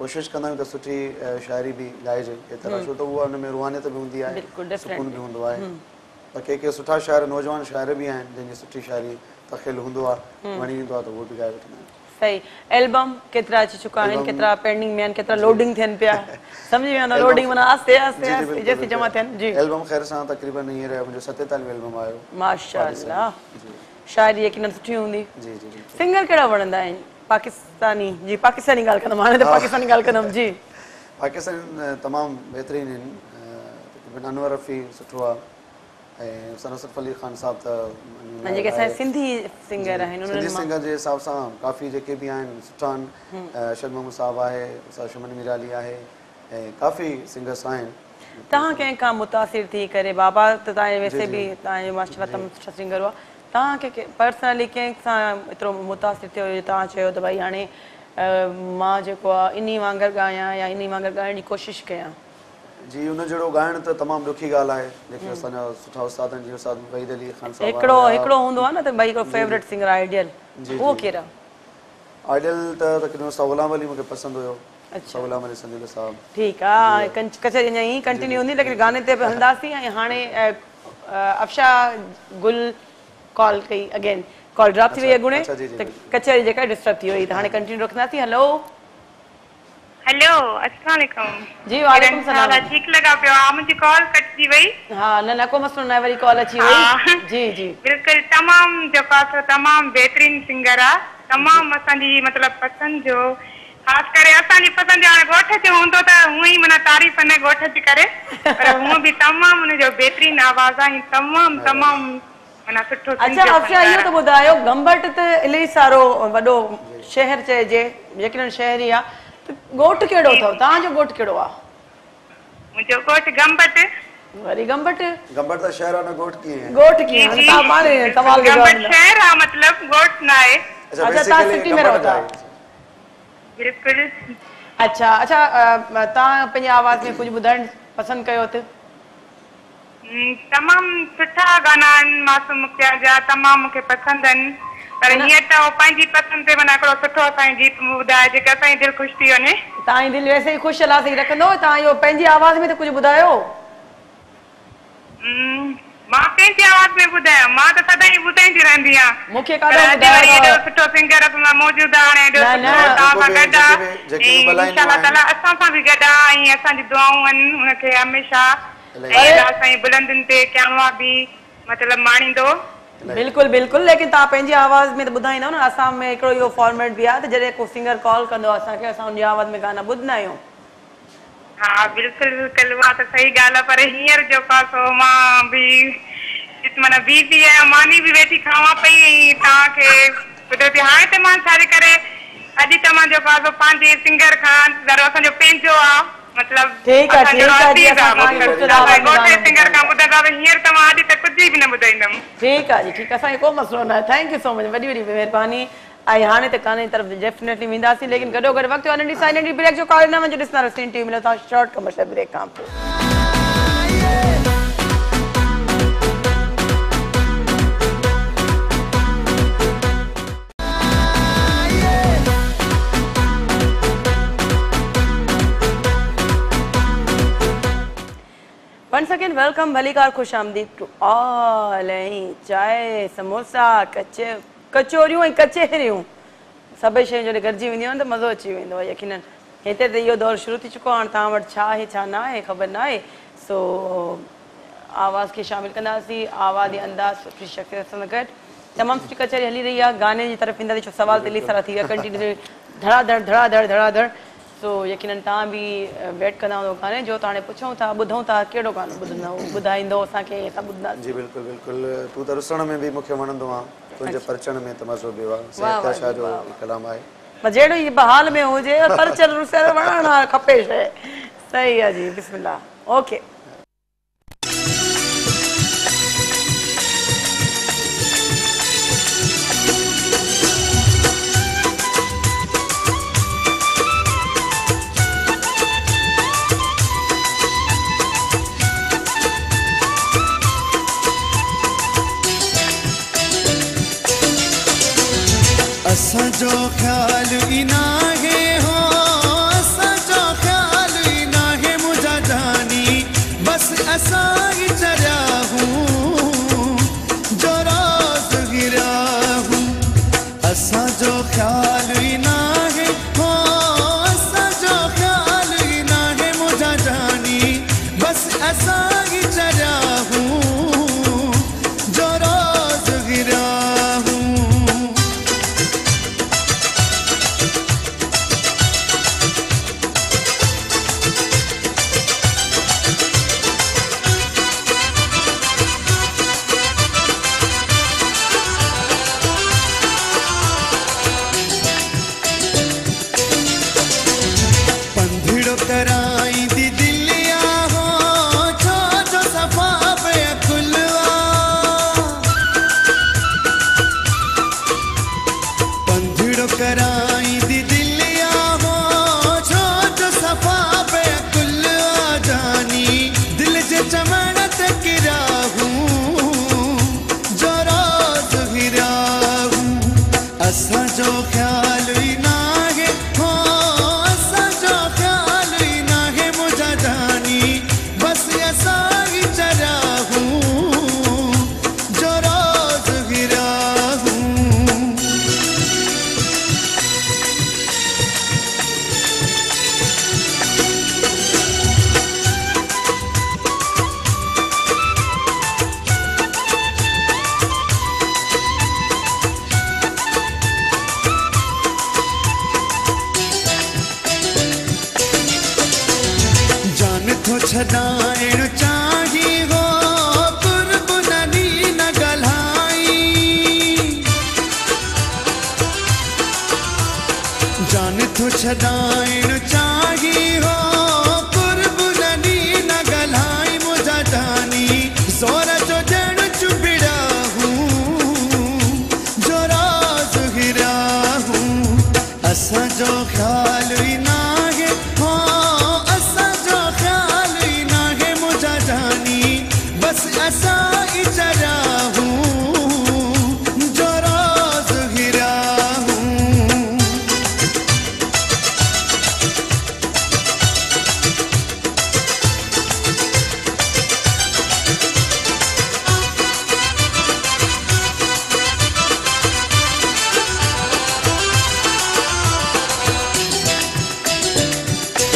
कोशिशि कंदा आहियूं त सुठी शाइरी बि ॻाइजे एतिरा छो त उहा हुन में रुहानियत बि हूंदी आहे सुकून बि हूंदो आहे त के सुठा शाइर नौजवान शाइर बि आहिनि जंहिंजी सुठी शाइरी तख़िल हूंदो आहे वणी ईंदो आहे त उहो बि ॻाए वठंदा आहिनि सही एल्बम केतिरा अची चुका आहिनि केतिरा पेंडिंग में आहिनि केतिरा लोडिंग थियनि पिया सम्झी विया न लोडिंग माना आस्ते आस्ते आस्ते जैसे जमा थियनि जी एल्बम ख़ैर सां तक़रीबन हींअर मुंहिंजो 47 एल्बम आयो माशाअल्लाह शाइरी यकीनन सुठी हूंदी जी जी जी सिंगर कहिड़ा वणंदा आहिनि पाकिस्तानी पाकिस्तानी ॻाल्हि कंदमि हाणे त पाकिस्तानी ॻाल्हि कंदमि जी पाकिस्तान तमामु बहितरीनु आहिनि तक़रीबन अनवर रफ़ी सुठो आहे ऐं सनसरफ अली ख़ान साहब त जेके असांजा सिंधी सिंगर आहिनि सिंधी सिंगर जे हिसाब सां काफ़ी जेके बि आहिनि सुठा आहिनि शद मोहम्मद साहब आहे शमन मीराली आहे ऐं काफ़ी सिंगर्स आहिनि तव्हां कंहिं खां मुतासिर थी करे बाबा त तव्हांजे वैसे बि तव्हांजो माशाअल्लाह तमामु सुठा सिंगर हुआ तव्हांखे पर्सनली कंहिं सां एतिरो मुतासिर थियो जो तव्हां चयो त भई हाणे मां जेको आहे इन वांगुरु ॻायां या इन वांगुरु ॻाइण जी कोशिशि कयां जी हुन जहिड़ो ॻाइणु त तमामु ॾुखी ॻाल्हि आहे जेके असांजा सुठा उस्ताद आहिनि जीअं उस्ताद वहीद अली ख़ान साहब हिकिड़ो हूंदो आहे न त भई हिकिड़ो फेवरेट सिंगर आइडियल उहो कहिड़ा आइडियल त तक़रीबन उस्ताद गुलाम अली मूंखे पसंदि हुयो उस्ताद गुलाम अली संदीलो साहब ठीकु आहे कचहरी अञा ईअं कंटिन्यू हूंदी लेकिन गाने ते बि हलंदासीं ऐं हाणे अफशा गुल कॉल कई अगेन कॉल ड्रॉप थी वई अॻुणे त कचहरी जेका डिस्टर्ब थी वई त हाणे कंटिन्यू रखंदासीं हेलो हेलो अस्सलाम वालेकुम जी वालेकुम सलाम ठीक लगा पियो मुझे कॉल कटजी वई हां न को मसलो न वरी कॉल अची वई जी जी बिल्कुल तमाम जो पासो तमाम बेहतरीन सिंगर आ तमाम असांजी मतलब पसंद जो खास करे असांजी पसंद हाणे गोठ जो हूंदो त हूं ई मना तारीफ़ न गोठ जी करे पर हूं भी तमाम उन जो बेहतरीन आवाज आहे तमाम मना सुठो अच्छा अफशा इहो त ॿुधायो गंबट त इलाही सारो वॾो शहर चइजे यकीनन शहरी आहे गोठ केड़ो अथव तव्हांजो गोठ केड़ो आहे मुंहिंजो गोठ गंबट वरी गंबट त शहर आहे न गोठ कीअं आहे गोठ कीअं आहे तव्हां माने सवाल गंबट शहर आहे मतलब गोठ न आहे अच्छा तव्हां सिटी में रहंदा बिल्कुल अच्छा तव्हां पंहिंजी आवाज़ में कुझु ॿुधाइण पसंदि कयो त तमाम सुठा गाना आहिनि मासूम मुखिया जा तमाम मूंखे पसंदि आहिनि पर हीअं त पंहिंजी पसंदि ते माना हिकिड़ो सुठो असांजो गीत ॿुधाए जेके असांजी दिलि ख़ुशि थी वञे तव्हांजी दिलि वैसे ई ख़ुशि अलासी रखंदो तव्हां इहो पंहिंजी आवाज़ में त कुझु ॿुधायो मां पंहिंजी आवाज़ में ॿुधायां मां त सदाईं ॿुधाईंदी रहंदी आहियां मूंखे काॾो सुठो सिंगर मौजूद आहे असां सां बि गॾु आहे ऐं असांजी दुआऊं आहिनि हुनखे हमेशह असांजी बुलंदियुनि ते क़यामा बि मतिलबु माणींदो बिल्कुलु बिल्कुलु लेकिन तव्हां पंहिंजी आवाज़ में त ॿुधाईंदव न असां में हिकिड़ो इहो फॉर्मेट बि आहे त जॾहिं को सिंगर कॉल कंदो असांखे असां हुनजी आवाज़ में गाना ॿुधंदा आहियूं हा बिल्कुलु बिल्कुलु उहा त सही ॻाल्हि आहे पर हींअर जो पासो मां बि माना बीज़ी आहियां मानी बि वेठी खावां पई ऐं तव्हांखे ॿुधो थी हाणे त मां छा करे अॼु त मां जो पासो पंहिंजे सिंगर खां असांजो पंहिंजो आहे मतलब ठीक है सिंगर का ॿुधंदा हींअर त मां अॼु त कुझु बि न ॿुधाईंदमि ठीकु आहे जी ठीकु आहे असांखे को मसलो न आहे थैंक यू सो मच वॾी वॾी महिरबानी ऐं हाणे त गाने तरफ़ डेफिनेटली वेंदासीं लेकिन गॾो गॾु वक़्तु आहे नंढी सां नंढी ब्रेक जो कॉल न वञो ॾिसंदा रहो टीवी मिलो तव्हां शॉर्ट कमर्शियल ब्रेक खां पोइ Once again, welcome, भलीकार खुश आमदीद to all. चाय समोसा कचोरियूं ऐं कचहरियूं सभई शयूं जॾहिं गॾिजी वेंदियूं आहिनि त मज़ो अची वेंदो आहे यकीनन हिते त इहो दौरु शुरू थी चुको आहे हाणे तव्हां वटि छा आहे छा न आहे ख़बर न आहे सो आवाज़ खे शामिलु कंदासीं आवाज़ अंदाज़ सुठी शख़्सियत सां गॾु तमामु सुठी कचहरी हली रही आहे गाने जी तरफ़ ईंदासीं छो सवाल दिली सारा थी विया कंटिन्यू धड़ाधड़ सो यकीनन तव्हां बि वेट कंदा हूंदो गाने जो त हाणे पुछूं था ॿुधूं था कहिड़ो गानो ॿुधाईंदो असांखे असां ॿुधंदा जी बिल्कुलु बिल्कुलु तूं त रुसण में बि मूंखे वणंदो आहे तुंहिंजे परचण में त मज़ो ॿियो आहे सैयद शाह जो कलाम आहे जहिड़ो ई बहाल में हुजे परचर रुसर वणणु खपे शइ सही आहे जी बिस्मिल्लाह ओके असांजो ख्याल ई नाहे हो असांजो ख्याल ई नाहे मुंहिंजा जानी बस असां ई चरिया हूं जो रोज़ गिरिया हूं असांजो ख्याल ई नाहे हो असांजो ख्याल ई नाहे मुंहिंजा जानी बस असां ई चरिया हूं जो रोज़ गिरिया छॾाइण चाही हो कुर्बनी न ॻाल्हाई जान थो छॾाइण चाही हो कुर्बनी न ॻाल्हाई मुंहिंजा जानी ज़ोर जो ॼण चुभिड़ा हूं जो रोज़ गिरिया हूं असांजो ख़्याल ई नाहे हो असांजो ख़्याल बस असां ई चरिया हूं जो रोज़ गिरिया हूं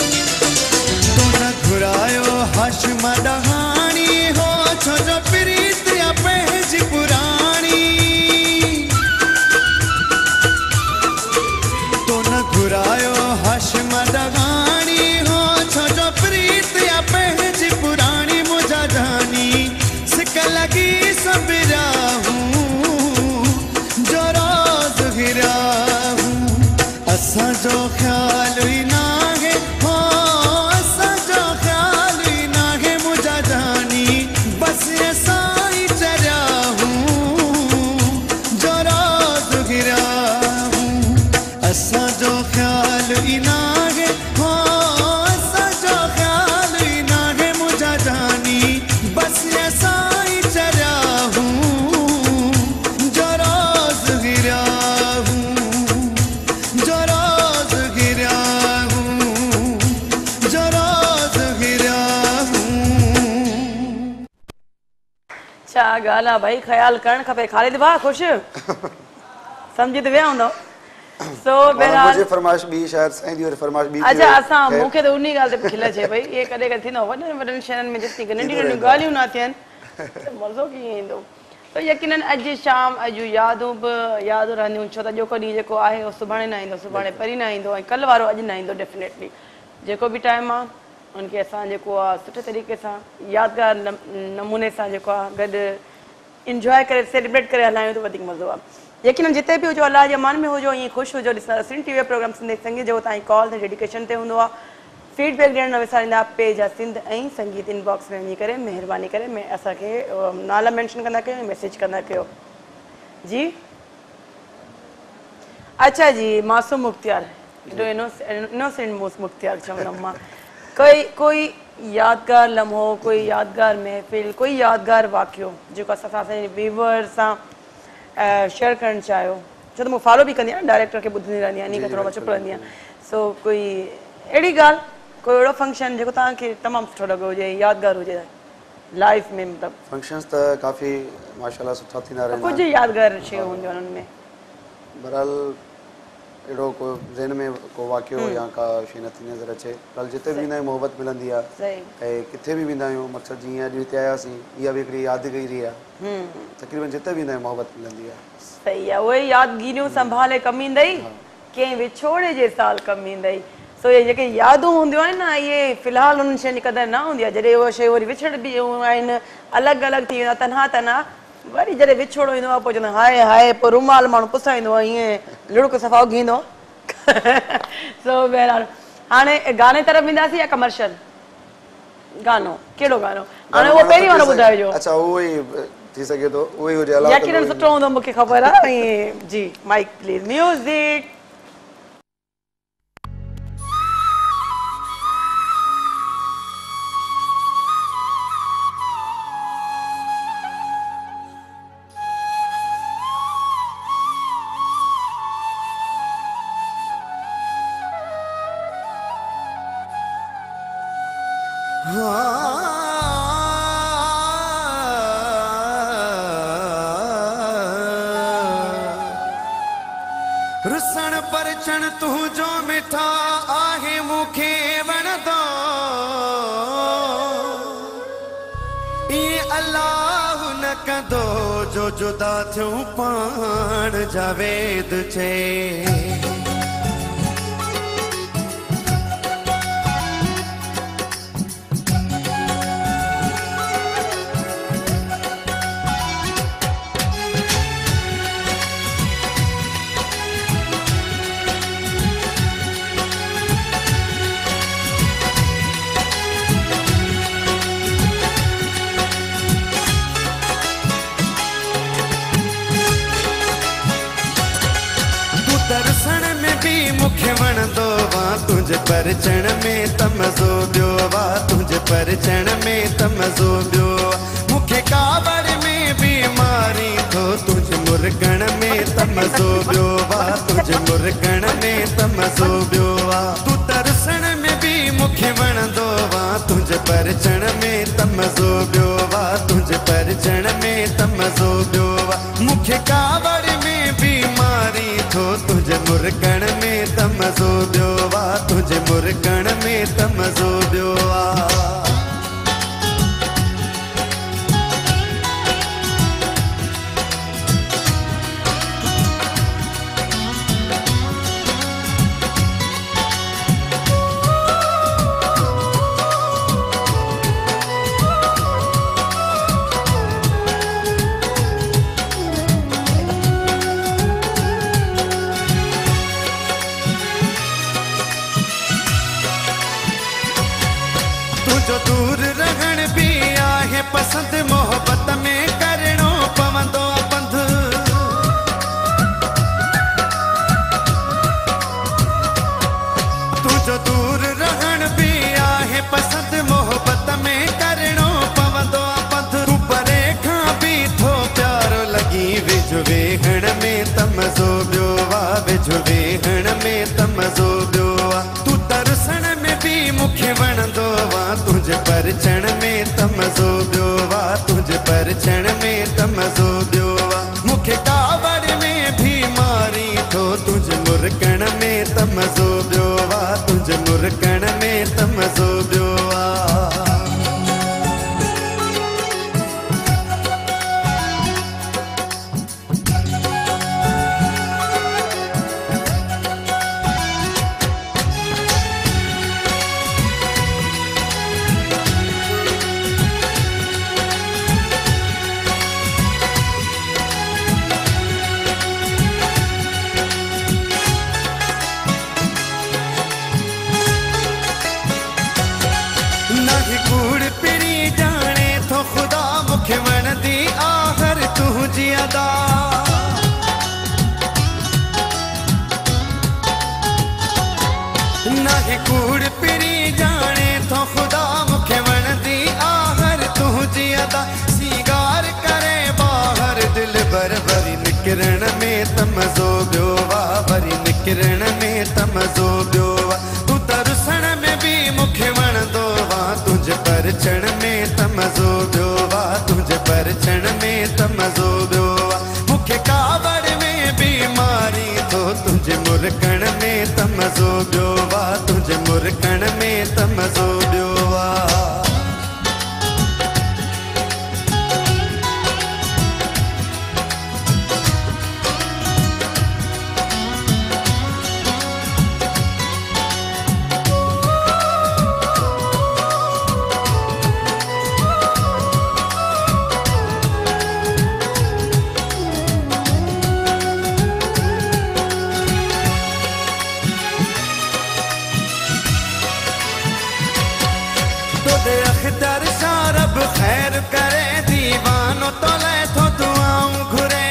तो न घुरायो हाशिम ॾहाणी छो जो प्रीत या पंहिंजी पुराणी तो न घुरायो हाशिम ॾहाणी हो छो जो प्रीत या पंहिंजी पुराणी मुंहिंजा जानी सिक लॻी सबिरिया हूं जो रोज़ गिरिया हूं असांजो ख़्याल ई नाहे हो असांजो ख़्याल ई नाहे मुंहिंजा जानी बस असां ई चरिया हूं जो रोज़ गिरिया हूं असांजो ख़्याल ई नाहे हो असांजो ख़्याल ई नाहे मुंहिंजा जानी बस असां ई चरिया हूं जो रोज़ गिरिया हूं जो रोज़ गिरिया हूं जो रोज़ गिरिया हूं छा ॻाल्हि आहे भाई ख़्याल करणु खपे ख़ालिद भाउ ख़ुशि सम्झी त विया हूंदो सो बहरहाल मुझे फरमाइश बी शायद साईं दी फरमाइश बी अच्छा असां मूंखे त उन ॻाल्हि ते खिल अचे पई इहे कॾहिं कॾहिं थींदो वॾनि वॾनि शहरनि में जेसिताईं नंढियूं नंढियूं ॻाल्हियूं न थियनि त मज़ो कीअं ईंदो तो यकीनन अॼु शाम अॼु यादूं बि यादि रहंदियूं छो त जेको ॾींहुं जेको आहे उहो सुभाणे न ईंदो सुभाणे परी न ईंदो ऐं कल्ह वारो अॼु न ईंदो डेफिनेटली जेको बि टाइम आहे उनखे असां जेको आहे सुठे तरीक़े सां यादगार नमूने सां जेको आहे गॾु इंजॉय करे सेलिब्रेट करे हलायूं त वधीक मज़ो आहे यकीनन जिते बि हुजो अलाह जे मान में हुजो ईअं ख़ुशि हुजो ॾिसंदा सिंध टीवी प्रोग्राम सिंधी संगीत जो तव्हांजी कॉल ते डेडिकेशन ते हूंदो आहे फीडबैक ॾियणु न विसारींदा पेज आहे सिंध ऐं संगीत इनबॉक्स में वञी करे महिरबानी करे असांखे नाला मेंशन कंदा कयो ऐं मैसेज कंदा कयो जी अच्छा जी मासूम मुख्तियार इनोसेंट मुख्तियार चवंदमि मां कोई यादगार लम्हो कोई यादगार महफ़िल कोई यादगार वाक़ियो जेको असां असांजे व्यूअर सां शेयर करणु चाहियो छो त मूं फॉलो बि कंदी आहियां डायरेक्टर खे ॿुधंदी रहंदी आहियां इन करे थोरो चुप रहंदी आहियां सो कोई अहिड़ी ॻाल्हि कोई अहिड़ो फंक्शन जेको तव्हांखे तमामु सुठो लॻो हुजे यादगार हुजे लाइफ में मतिलबु फंक्शन्स त काफ़ी माशाल्लाह सुठा थींदा रहंदा कुझु यादगार शयूं हूंदियूं आहिनि हुनमें बहरहाल अहिड़ो को ज़हन में को वाक़ियो या का शइ नथी नज़र अचे बहरहाल जिते बि वेंदा आहियूं मोहबत मिलंदी आहे ऐं किथे बि वेंदा आहियूं मक़सदु जीअं अॼु हिते आयासीं इहा बि हिकिड़ी यादगिरी आहे तक़रीबन जिते बि वेंदा आहियूं मोहबत मिलंदी आहे सही आहे उहे यादगिरियूं संभाले कमु ईंदई कंहिं विछोड़े जे साल कमु ईंदई सो इहे जेके यादूं हूंदियूं आहिनि न इहे फ़िलहालु हुननि शयुनि जी क़दुरु न हूंदी आहे जॾहिं उहे शइ वरी विछड़ बि आहिनि अलॻि अलॻि थी वेंदा तनहा तनहा वरी जॾहिं विछोड़ो ईंदो आहे पोइ चवंदा हाय हाय पोइ रुमाल माण्हू पुसाईंदो आहे ईअं लुड़क सफ़ा उघींदो सो बहरहाल हाणे गाने तरफ़ वेंदासीं या कमर्शियल गानो कहिड़ो गानो हाणे उहो पहिरीं वारो ॿुधाइजो अच्छा उहो ई थी सघे थो उहो ई हुजे अलाह यकीनन सुठो हूंदो मूंखे ख़बर आहे ऐं जी माइक प्लीज़ म्यूज़िक रुसण परचण तू जो मिठा आहे मूंखे वणंदो ई अल्लाह न कंदो जो जुदा थियूं पाण जावेद चए दर्शन में भी मुखे वणंदो वा तुझे परचण में तमज़ो ॿियो वा तुझे परचण में तमज़ो ॿियो मुखे कावड़ में बीमारी थो तुझे मुर्गण में तमज़ो ॿियो वा तुझे मुर्गण में तमज़ो ॿियो वा तू दर्शन में भी मुखे वणंदो वा तुझे परचण में तमज़ो ॿियो वा तुझे परचण में तमज़ो ॿियो वा मुखे कावड़ में बीमारी थो तुझे मुर्गण में तमज़ो ॿियो वा तुझे मुर्गण में तमज़ो ॿियो वा तुझो दूर रहण भी आहे पसंद मोहब्बत में करणो पवंदो बंध तुझो दूर रहण भी आहे पसंद मोहब्बत में करणो पवंदो बंध तू परे खां भी थो प्यारो लगी विझ वेहण में तमज़ो ॿियो वा विझ वेहण में तमज़ो ॿियो वा तू दर्शन में भी मुखे वणंदो वा तुझे परचण में तमज़ो ॿियो वा तुझे परचण में तमज़ो ॿियो वा मुखे कावड़ में बीमारी थो तुझे मुर्गण में तमज़ो ॿियो वा तुझे मुर्गण में तमज़ो ॿियो वा नाही कूड़ पिरी जाने तो खुदा मुखे वणदी आहर तुझी अदा सीगार करे बाहर दिल बर भरी निकिरण में तमज़ो बियो वा भरी निकिरण में तमज़ो बियो वा तू तरुसण में भी मुखे वणदो वा तुझे परचण में तमज़ो बियो वा तुझे परचण में तमज़ो बियो वा मुखे कावड़ में बीमारी तो तुझे मुरकण में तमज़ो बियो वा तुझे मुरकण में तमज़ो बियो वा अख्तर शारब खैर करे दीवानो तो ले तो दुआऊं घुरे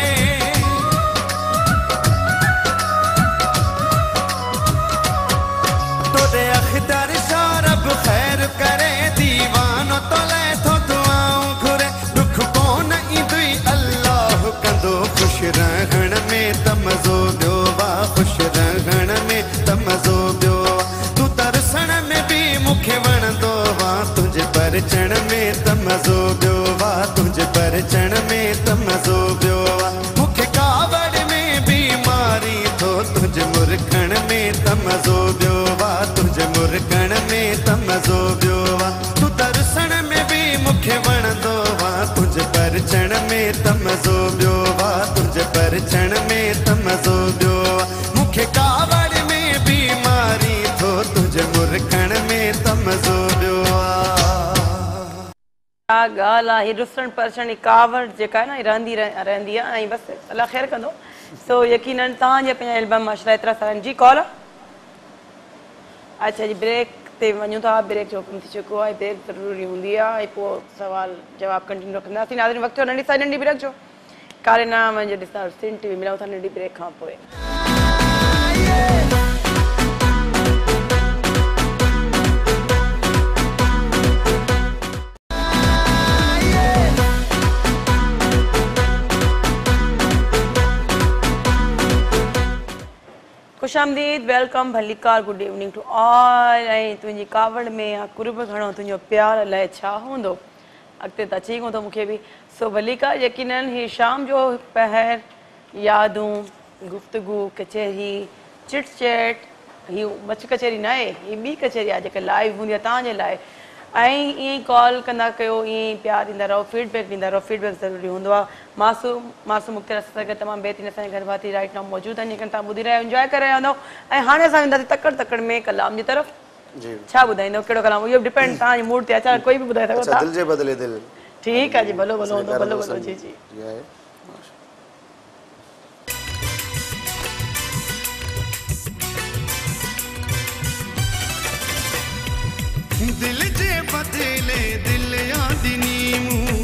तो दे अख्तर शारब खैर करे दीवानो तो ले तो दुआऊं घुरे दुख को नहीं दुई अल्लाह कंदो खुश रहण में तमज़ो बियो वा खुश रहण में तमज़ो बियो तू तरसण में भी मुखे वणदो वा तुझे परचण में तमज़ो बियो वा तुझे परचण में तमज़ो बियो वा मुखे कावड़ में बीमारी तो तुझे मुरकण में तमज़ो बियो वा तुझे मुरकण में तमज़ो बियो वा तू तरसण में भी मुखे वणदो वा तुझे परचण में तमज़ो बियो वा तुझे परचण में तमज़ो बियो वा मुखे कावड़ में बीमारी तो तुझे मुरकण में तमज़ो बियो वा ॻाल्हि आहे रुसण परसण जी कावड़ जेका आहे न रहंदी रहंदी आहे ऐं बसि अलाह ख़ैर कंदो सो यकीनन तव्हांजे पंहिंजा एल्बम माशाल्लाह एतिरा सारनि जी कॉल अच्छा जी ब्रेक ते वञूं था ब्रेक जो हुकुम थी चुको आहे ब्रेक ज़रूरी हूंदी आहे ऐं पोइ सुवाल जवाब कंटिन्यू रखंदासीं नाज़रीन वक़्तु नंढी सां नंढी ब्रेक जो कारे नाम जो ॾिसां सिन टीवी मिलूं था नंढी ब्रेक खां पोइ खुश आमदीद वेलकम भलीकार गुड इवनिंग टू ऑल ऐं तुंहिंजी कावड़ में या कुर्ब घणो तुंहिंजो प्यार अलाए छा हूंदो अॻिते त अची कोन थो मूंखे बि सो भलीकार यकीनन ही शाम जो पहर यादूं गुफ़्तगू कचहरी चिट चैट ही मच कचहरी न आहे ही ॿी कचहरी आहे जेका लाइव हूंदी आहे तव्हांजे लाइ ऐं ईअं ई कॉल कंदा कयो ईअं ई प्यार ॾींदा रहो फीडबैक ॾींदा रहो फीडबैक ज़रूरी हूंदो आहे मासूम मुख़्तलिफ़ असां सां गॾु तमामु बहितरीन असांजे घर भाती राइट नाउ मौजूदु आहिनि जेकॾहिं तव्हां ॿुधी रहिया इंजॉय करे रहिया हूंदव ऐं हाणे असां वेंदासीं तकड़ में कलाम जी तरफ़ छा ॿुधाईंदव कहिड़ो कलाम इहो डिपेंड तव्हांजी मूड ते अचानक कोई बि ॿुधाए सघो था दिल जे बदले दिल ठीकु आहे जी भलो भलो हूंदो भलो भलो जी जी दिल जे बदले दिल यादिनी मूं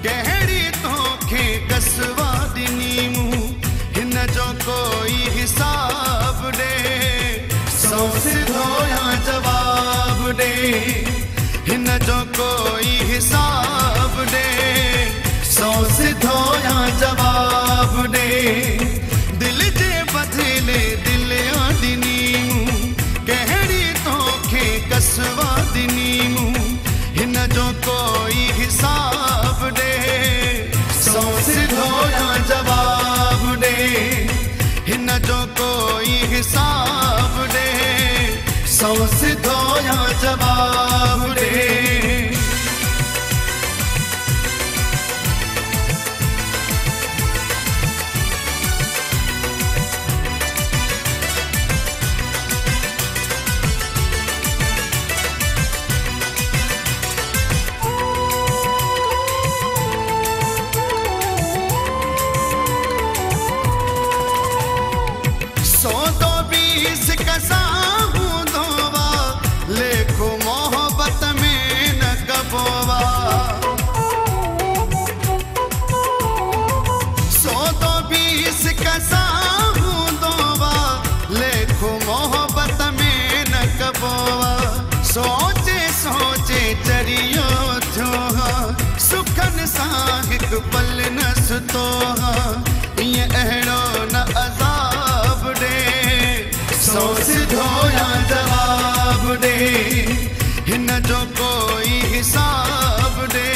कहिड़ी तोखे कसवा ॾिनी मूं हिन जो कोई हिसाब ॾे सौ सिधो या जवाब ॾे हिन जो कोई हिसाब ॾे सौ सिधो या जवाब ॾे दिल जे बदले दिल यादिनी मूं कहिड़ी तोखे कसवा ॾिनी मूं हिन जो कोई हिसाब ॾे सौ सिधो या जवाब ॾे हिन जो कोई हिसाब ॾे सौ सिधो या जवाब ॾे सोचे सोचे चरियो थियो सुखन सां हिकु पल न सुतो ईअं अहिड़ो न अज़ाब ॾे सो सिधो या जवाब ॾे हिन जो कोई हिसाब ॾे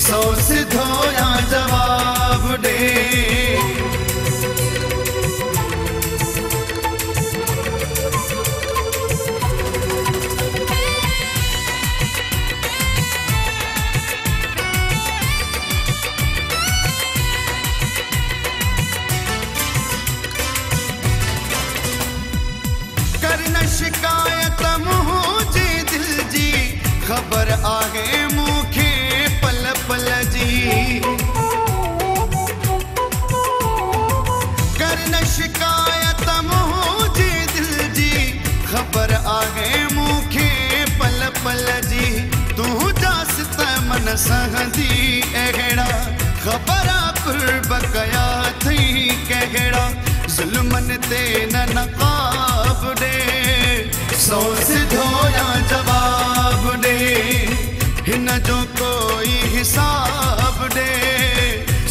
सो सिधो या जवाब ॾे शिकायत मुझे दिल जी खबर आहे मूंखे पल पल जी करन शिकायत मुझे दिल जी खबर आहे मूंखे पल पल जी तूं जास त मन सहंदी अहिड़ा खबर कुर्ब कया थई कहिड़ा ज़ुल्मन ते न नक़ाब ॾे सो सिधो या जवाब ॾे हिन जो कोई हिसाब ॾे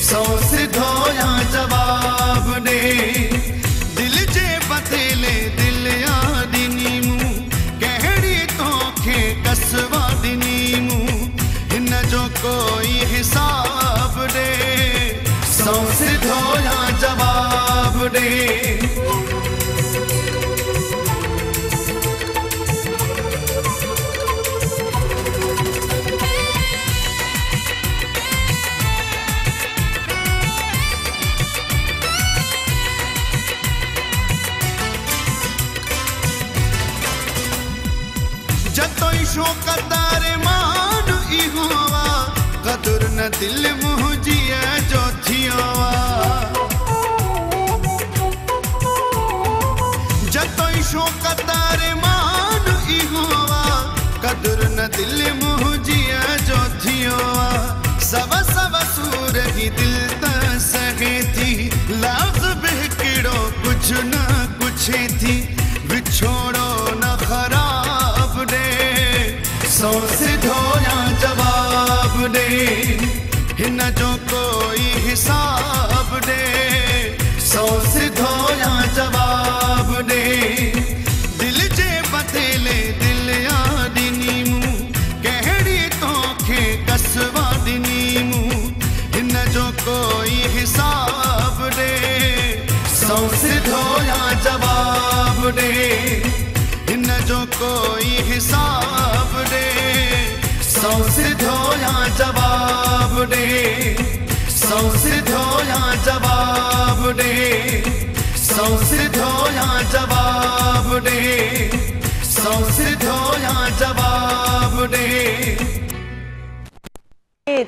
सो सिधो या जवाब ॾे दिल जे बदिले दिल या ॾिनी मूं कहिड़ी तोखे कसवा ॾिनी मूं हिन जो कोई हिसाब ॾे सो सिधो या जवाब ॾे शोकदार मान इहो कदुर न दिल मुंहिंजी जो थियो जतोई शोकदार मान इहो कदुर न दिल मुंहिंजी जो थियो सब सब सूर ही दिल त सहे थी लफ्ज़ बि हिकिड़ो कुझु न कुछ थी विछोड़ो न ख़राब ॾे सो सिधो या जवाब ॾे हिन जो कोई हिसाब ॾे सो सिधो या जवाब ॾे दिल जे बदिले दिल या ॾिनी मूं कहिड़ी तोखे कसवा ॾिनी मूं हिन जो कोई हिसाब ॾे सो सिधो या जवाब ॾे हिन जो कोई हिसाब ॾे सो सिधो या जवाब ॾे सो सिधो या जवाब ॾे सो सिधो या जवाब ॾे सो सिधो या जवाब ॾे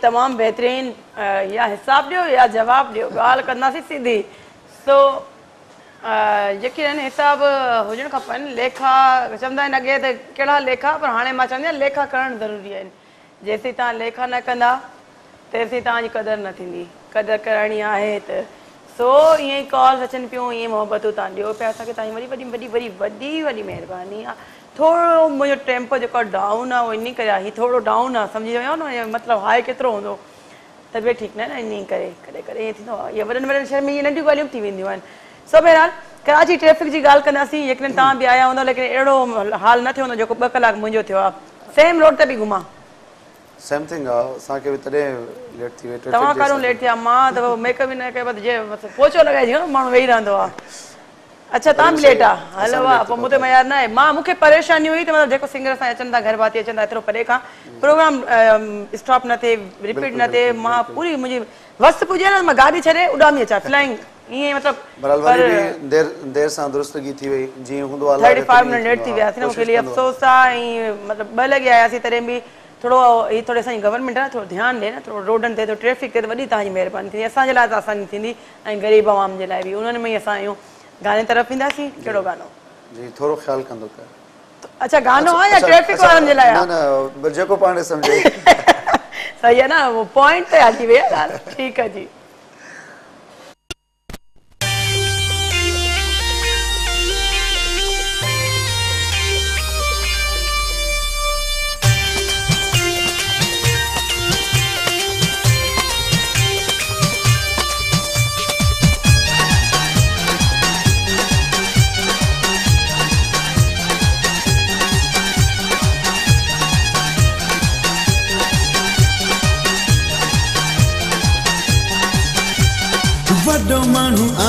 तमामु बहितरीन या हिसाब ॾियो या जवाब ॾियो ॻाल्हि कंदासीं सिधी सो जेके आहिनि हिसाब हुजणु खपनि लेखा चवंदा आहिनि अॻे त कहिड़ा लेखा पर हाणे मां चवंदी आहियां लेखा करणु ज़रूरी आहिनि जेसीं तव्हां लेखा न कंदा तेसीं तव्हांजी क़दुरु न थींदी क़दुरु करणी आहे त सो ईअं ई कॉल्स अचनि पियूं ईअं मोहबतूं तव्हां ॾियो पिया असांखे तव्हांजी वॾी वॾी वॾी वॾी वॾी वॾी महिरबानी आहे थोरो मुंहिंजो टेम्पो जेको डाउन आहे उहो इन करे आहे हीउ थोरो डाउन आहे सम्झी वियो न मतिलबु हाई केतिरो हूंदो तबियत ठीकु न इन करे कॾहिं कॾहिं ईअं थींदो आहे इहे वॾनि वॾनि शहरनि में इहे नंढियूं ॻाल्हियूं थी वेंदियूं आहिनि सो बहरहाल कराची ट्रैफिक जी ॻाल्हि कंदासीं यकीन तव्हां बि आया हूंदव लेकिन अहिड़ो हाल न थियो हूंदो जेको 2 कलाक मुंहिंजो थियो आहे सेम रोड ते बि घुमां सेम थिंग आहे असांखे बि तॾहिं लेट थी वई तव्हां काॾूं लेट थिया मां त मेकअप बि न कयो जे पोचो लॻाइजी न माण्हू वेही रहंदो आहे अच्छा तव्हां बि लेट आहे हलो वाह पोइ मूं ते मयार न आहे मां मूंखे परेशानी हुई त मतिलबु जेको सिंगर सां अचनि था घर भाती अचनि था एतिरो परे खां प्रोग्राम स्टॉप न थिए रिपीट न थिए मां पूरी मुंहिंजी वस्त पुॼे न मां गाॾी छॾे उॾामी अचां फ्लाइंग ईअं मतिलबु देर सां दुरुस्तगी थी वई जीअं हूंदो आहे 35 मिनट लेट थी वियासीं न मूंखे अफ़सोस आहे ऐं मतिलबु 2 लॻे आयासीं तॾहिं बि थोरो हीअ थोरे असांजी गवर्नमेंट आहे थोरो ध्यानु ॾिए न थोरो रोडनि ते ट्रैफिक ते त वॾी तव्हांजी महिरबानी थींदी असांजे लाइ त आसानी थींदी ऐं ग़रीब आवाम जे लाइ बि उन्हनि में ई असां आहियूं गाने तरफ़ ईंदासीं कहिड़ो गानो जी थोरो ख़्यालु कंदो कर अच्छा गानो आहे या ट्रैफिक वारनि जे लाइ न न जेको पाण सम्झे सही आहे न उहो पॉइंट ते हली वई आहे ॻाल्हि ठीकु आहे जी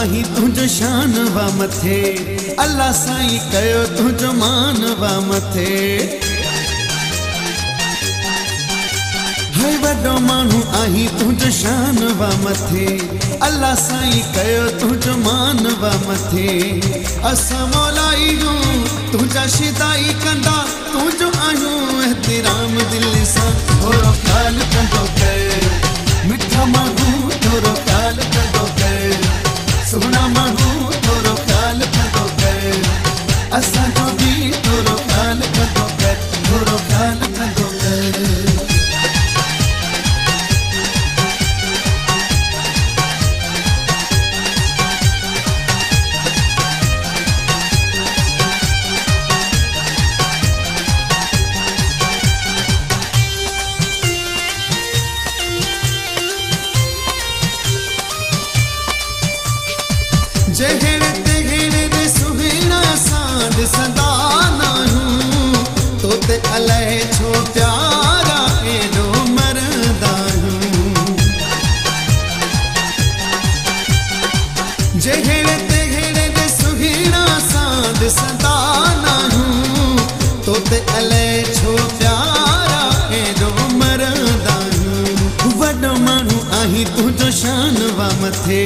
आही तुझो शान वा मथे अल्लाह साईं कयो तुझो मान वा मथे है वडो मानू आही तुझो शान वा मथे अल्लाह साईं कयो तुझो मान वा मथे असां मौलाई हूं तुझा शिदाई कंदा तुझो आहियूं एहतराम दिल सां थोरो ख्याल कंदो कर मिठा माण्हू थोरो ख्याल कंदो कर सुहिणा माण्हू थोरो ख्याल कंदो कर असांजो बि थोरो ख्याल कंदो कर थोरो ख्याल कंदो कर जहेड़े तेहेड़े दे सुहिणा सां सदा नाहूं तोते अलाए छो प्यारा एॾो मरदा हूं जहेड़े तेहेड़े दे सुहिणा सां सदा नाहूं तोते अलाए छो प्यारा एॾो मरदा हूं वॾो माण्हू आहीं तुंहिंजो शान वा मथे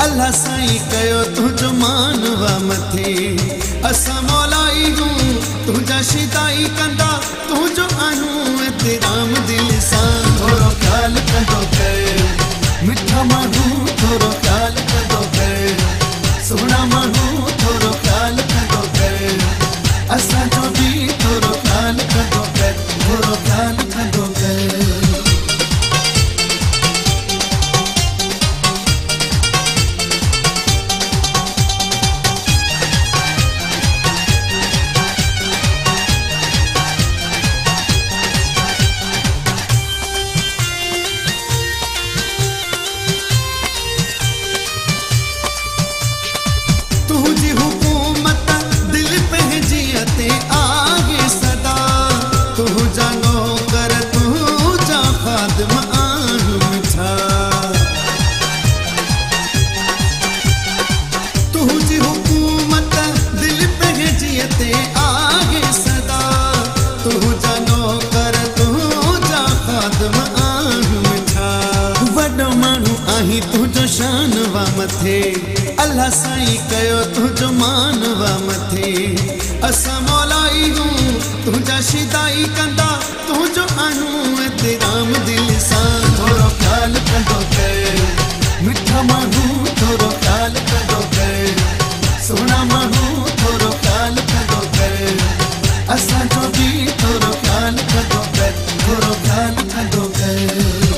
अल्लाह साईं कयो तुझो मान वा मथे असां मौलाई हूं तुझा शिदाई कंदा तुझो आहियूं एहतराम दिल सां थोरो ख्याल कंदो कर मिठा माण्हू थोरो ख्याल कंदो कर सुहिणा माण्हू थोरो ख्याल कंदो कर असांजो बि थोरो ख्याल कंदो कर थोरो ख्याल कंदो कर तुझी हुकूमत दिल पे जियते आगे सदा तू जानो कर तू जा खादम आनू मिठा तुझी हुकूमत दिल पे जियते आगे सदा तू जानो कर तू जा खादम आनू मिठा वडो मानू आही तुझो शान वा मथे अल्लाह साईं कयो तुझो मान वा मथे असां मौलाई हूं तुझा शिदाई कंदा तुझो आहियूं एहतराम दिल सां थोरो ख्याल कंदो कर मिठा माण्हू थोरो ख्याल कंदो कर सुहिणा माण्हू थोरो ख्याल कंदो कर असांजो बि थोरो ख्याल कंदो कर थोरो ख्याल कंदो कर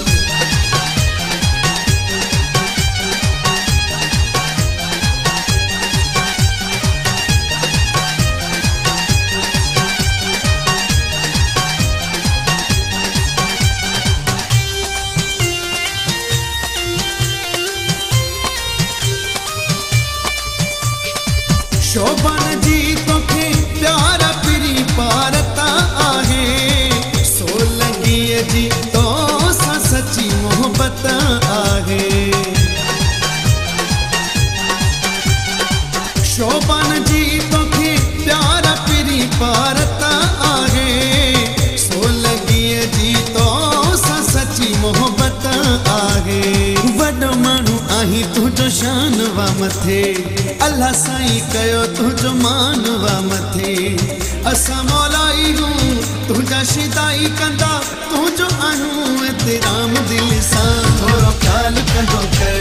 शोभन जी तोखे प्यारा पिरी पारता आहे सोलंगीअ जी तो सां सची मोहबत आहे शोभन जी तोखे प्यारा पिरी पारता आहे सोलंगीअ जी तो सां सची मोहबत आहे वॾो माण्हू आहीं तुझो शान वा मथे अल्लाह साईं कयो तुझो मान वा मथे असां मौलाई हूं तुझा शिदाई कंदा तुझो आहियूं एहतराम दिल सां थोरो ख्याल कंदो कर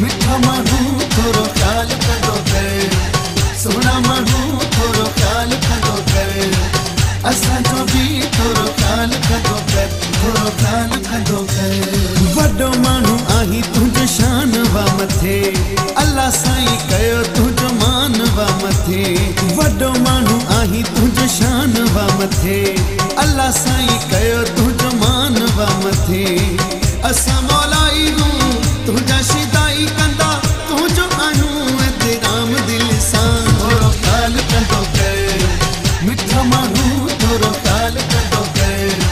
मिठा माण्हू थोरो ख्याल कंदो कर सुहिणा माण्हू थोरो ख्याल कंदो कर असांजो बि थोरो ख्याल कंदो कर थोरो ख्याल कंदो कर वॾो माण्हू आहीं तुंहिंजो शान वा मथे अल्लाह साईं कयो तुझो मान वा मथे वॾो माण्हू आहीं तुंहिंजो शान वा मथे अल्लाह साईं कयो तुझो मान वा मथे असां मौलाई हूं तुझा शिदाई कंदा तुझो आहियूं एहतराम दिल सां थोरो ख्याल कंदो कर मिठा माण्हू थोरो ख्याल कंदो कर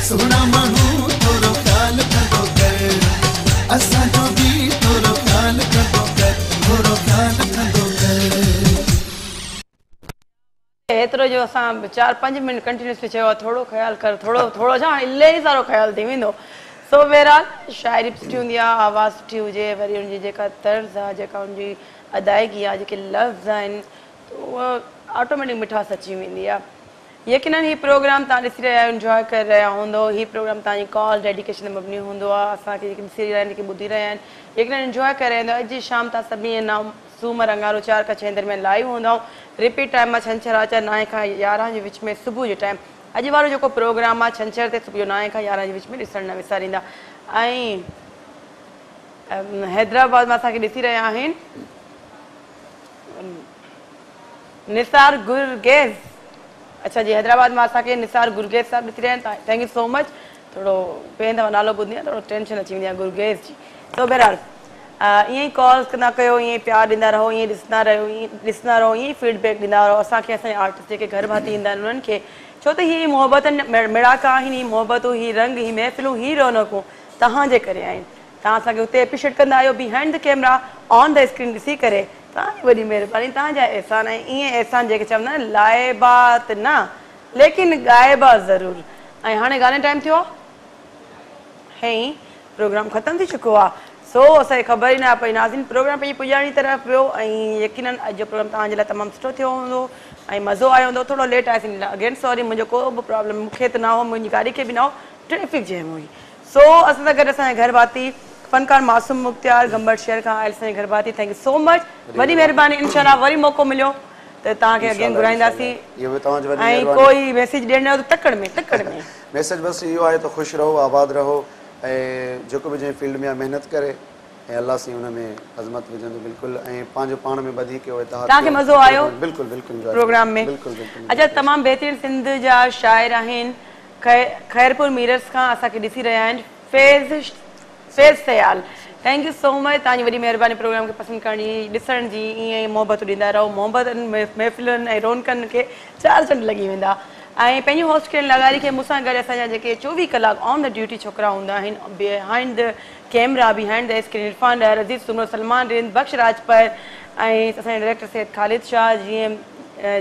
सुहिणा माण्हू थोरो ख्याल कंदो कर असांजो बि थोरो ख्याल कंदो कर जो असां 4-5 मिनट कंटिन्यूसली चयो थोड़ो ख्याल कर थोड़ो छा इलाही सारो ख्याल थी वेंदो सो बहरहाल शाइरी सुठी हूंदी आहे आवाज़ सुठी हुजे वरी हुनजी जेका तर्ज़ आहे जेका हुनजी अदायगी आहे जेके लफ़्ज़ आहिनि त उहा ऑटोमेटिक मिठास अची वेंदी आहे यकीनन हीउ प्रोग्राम तव्हां ॾिसी रहिया आहियो इंजॉय करे रहिया हूंदो हीउ प्रोग्राम तव्हांजी कॉल डेडिकेशन ते मबनी हूंदो आहे असांखे जेके ॾिसी रहिया आहिनि जेके ॿुधी रहिया आहिनि यकीनन इंजॉय करे रहिया आहिनि अॼु शाम तव्हां सभिनी नाम सूमर अंगारो 4 खां 6 दरमियान लाइव हूंदा रिपीट टाइम आहे छंछरु आचार 9 खां 11 जे विच में सुबुह जो टाइम अॼु वारो जेको प्रोग्राम आहे छंछरु ते सुबुह जो 9 खां 11 जे विच में ॾिसणु न विसारींदा ऐं हैदराबाद मां असांखे ॾिसी रहिया आहिनि निसार गुरगेज़ अच्छा जी हैदराबाद मां असांखे निसार गुरगेज़ साहिबु ॾिसी रहिया आहिनि थैंक यू सो मच थोरो पहिरीं दफ़ा नालो ॿुधी आहे थोरो टेंशन अची वेंदी आहे गुरगेज़ जी तो बहरहाल ईअं ई कॉल्स कंदा कयो ईअं ई प्यारु ॾींदा रहो ईअं ॾिसंदा रहो ईअं ई फीडबैक ॾींदा रहो असांखे असांजे आर्टिस्ट जेके घर भाती ईंदा आहिनि उन्हनि खे छो त हीअ मोहबतनि मिड़ाका आहिनि हीअ मोहबतूं हीअ रंग हीअ महफ़िलूं हीअ रौनकूं तव्हांजे करे आहिनि तव्हां असांखे हुते एप्रिशिएट कंदा आहियो behind the camera on the screen ॾिसी करे तव्हांजी वॾी महिरबानी तव्हांजा अहसान ऐं ईअं अहसान जेके चवंदा आहिनि लाइबात न लेकिन ग़ाइबा ज़रूरु ऐं हाणे घणे टाइम थियो आहे हेई प्रोग्राम ख़तमु थी चुको आहे सो असांखे ख़बर ई न आहे पई नाज़रीन प्रोग्राम पंहिंजी पुॼाणी तरफ़ वियो ऐं यकीनन अॼु जो प्रोग्राम तव्हांजे लाइ तमामु सुठो थियो हूंदो ऐं मज़ो आयो हूंदो थोरो लेट आयासीं अगेन सॉरी मुंहिंजो को बि प्रॉब्लम मूंखे त न हो मुंहिंजी गाॾी खे बि न हो ट्रैफिक जैम हुई सो असां सां गॾु असांजे घर भाती फनकार मासूम मुख्तियार गंबड़ शहर खां आयल असांजे घर भाती थैंक यू सो मच वॾी महिरबानी इनशाला वरी मौक़ो मिलियो त तव्हांखे अगेन घुराईंदासीं ऐं कोई मैसेज ॾियणो त तकड़ में मैसेज बसि इहो आहे त ख़ुशि रहो आबाद रहो ऐं जेको बि जंहिं फील्ड में महिनत करे ऐं अलाह साईं हुन में अज़मत विझंदो बिल्कुलु ऐं पंहिंजो पाण में वधीक तव्हांखे मज़ो आयो बिल्कुलु बिल्कुलु प्रोग्राम में अच्छा तमामु बहितरीन सिंध जा शाइर आहिनि खैरपुर मीरस खां असांखे ॾिसी रहिया आहिनि Faiz Siyal thank you so much तव्हांजी वॾी महिरबानी प्रोग्राम खे पसंदि करण जी ॾिसण जी ईअं ई मोहबत ॾींदा रहो मोहबतनि महफ़िलुनि ऐं रौनकनि खे 4 चंड लॻी वेंदा ऐं पंहिंजी होस्ट करण लगारी खे मूंसां गॾु असांजा जेके 24 कलाक ऑन द ड्यूटी छोकिरा हूंदा आहिनि behind the camera behind the screen Irfan डर अज़ीज़ सुमर सलमान रिंद बख्श राजपर ऐं असांजे डायरेक्टर सैयद ख़ालिद शाह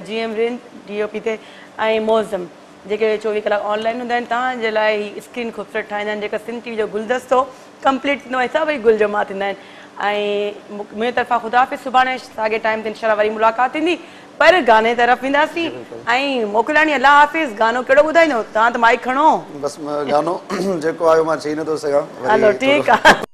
GM रिंद DOP ते ऐं मौज़म जेके 24 कलाक ऑनलाइन हूंदा आहिनि तव्हांजे लाइ ही स्क्रीन ख़ूबसूरत ठाहींदा आहिनि जेका सिंध टीवी जो गुलदस्तो कंप्लीट थींदो आहे सभई गुल जमा थींदा आहिनि ऐं मुंहिंजी तरफ़ां ख़ुदा हाफ़िज़ सुभाणे साॻे टाइम ते इंशाल्लाह वरी मुलाक़ात थींदी पर गाने तरफ़ वेंदासीं ऐं मोकिलाणी अल्लाह हाफ़िज़ गानो कहिड़ो ॿुधाईंदो तव्हां त माइक खणो बसि गानो जेको आयो मां चई नथो सघां हलो ठीकु आहे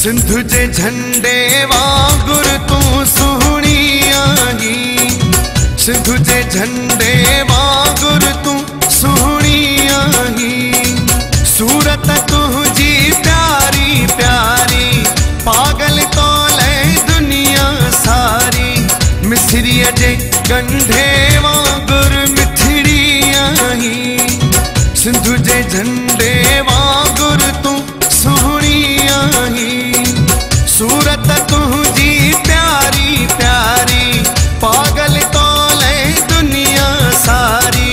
सिंध जे झंडे वांगुर तूं सुहिणी आहीं सिंध जे झंडे वांगुर तूं सुहिणी आहीं सूरत तुंहिंजी प्यारी प्यारी पागल तोले दुनिया सारी मिसरीअ जे कंढे वांगुर मिठड़ी आहीं सिंध जे झंडे वांगुर तूं सुहिणी आहीं सूरत तुंहिंजी प्यारी प्यारी पागल तोले दुनिया सारी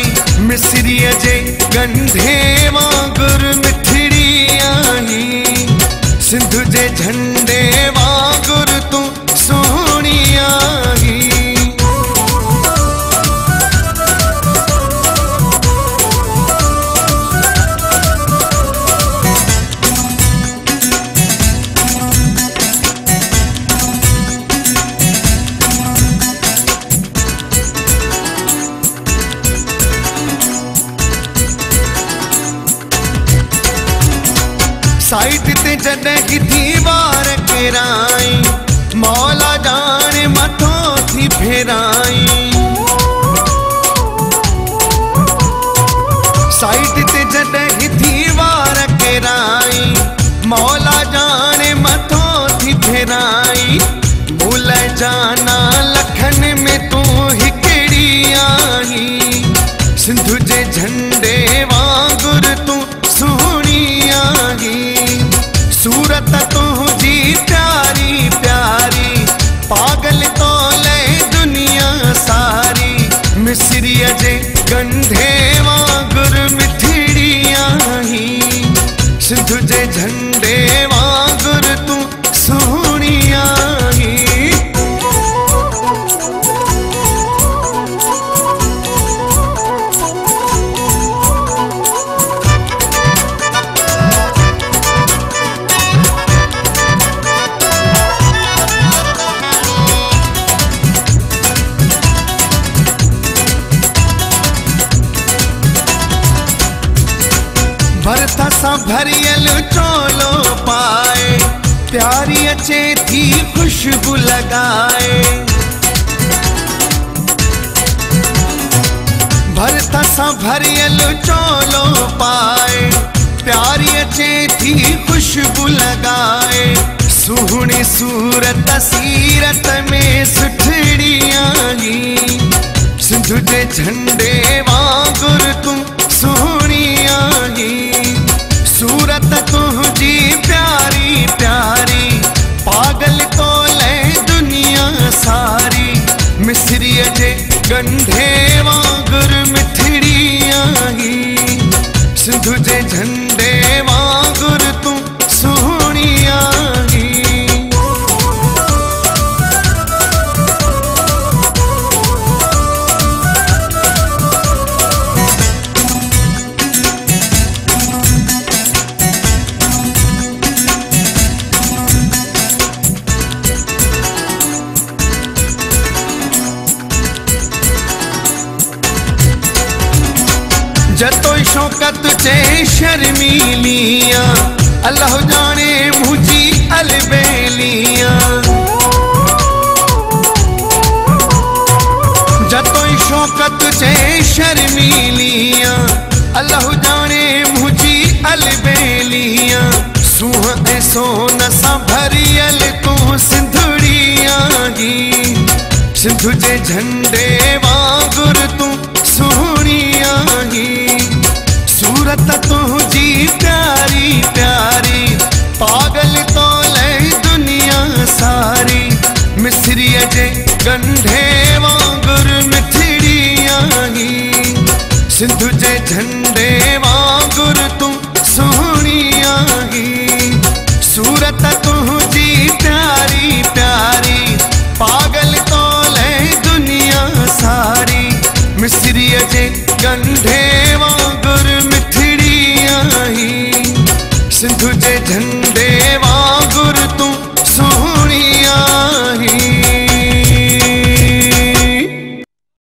मिसरीअ जे कंढे वांगुर मिठड़ी आहीं सिंध जे झंडे वांगुर तूं सुहिणी आहीं साइड ते जॾहिं दीवार केराई मौला जाने मथो थी फेराई साइड ते जॾहिं दीवार केराई मौला जाने मथो थी फेराई भूल जाना लखन में तूं हिकड़ी आहीं सिंध जे झंडे वांगुर तूं सुहिणी आहीं सूरत तुझी प्यारी प्यारी पागल तो ले दुनिया सारी मिसरीअ जे गंढे वांगुर मिठड़िया ही सिंध जे झंडे वांगुर तू सोहणिया ही भरता सा भरियल चोलो पाए प्यारी अचे थी खुशबू लगाए भरता सा भरियल चोलो पाए प्यारी अचे थी खुशबू लगाए सुहणी सूरत सीरत में सुठड़िया ही सिंध जे झंडे वांगुर तू सोहणिया ही सूरत तुझी प्यारी प्यारी पागल तो ले दुनिया सारी मिसरीअ जे गंढे वांगुर मिठड़िया ही सिंध जे झंडे वांगुर तू सोहणिया ही जतोई शौकत चे शर्मीलिया अल्लाह जाने मुझी अलबेलिया जतोई शौकत चे शर्मीलिया अल्लाह जाने मुझी अलबेलिया सूह ऐ सोन सा भरियल तू सिंधड़िया ही सिंध जे झंडे वांगुर तू सोहणिया ही सूरत तुझी प्यारी प्यारी पागल तो ले दुनिया सारी मिसरीअ जे गंढे वांगुर मिठड़िया ही सिंध जे झंडे वांगुर तू सोहणिया ही सूरत तुझी प्यारी प्यारी पागल तो ले दुनिया सारी मिसरीअ जे गंढे वांगुर मिठड़िया ही सिंध जे झंडे वांगुर तू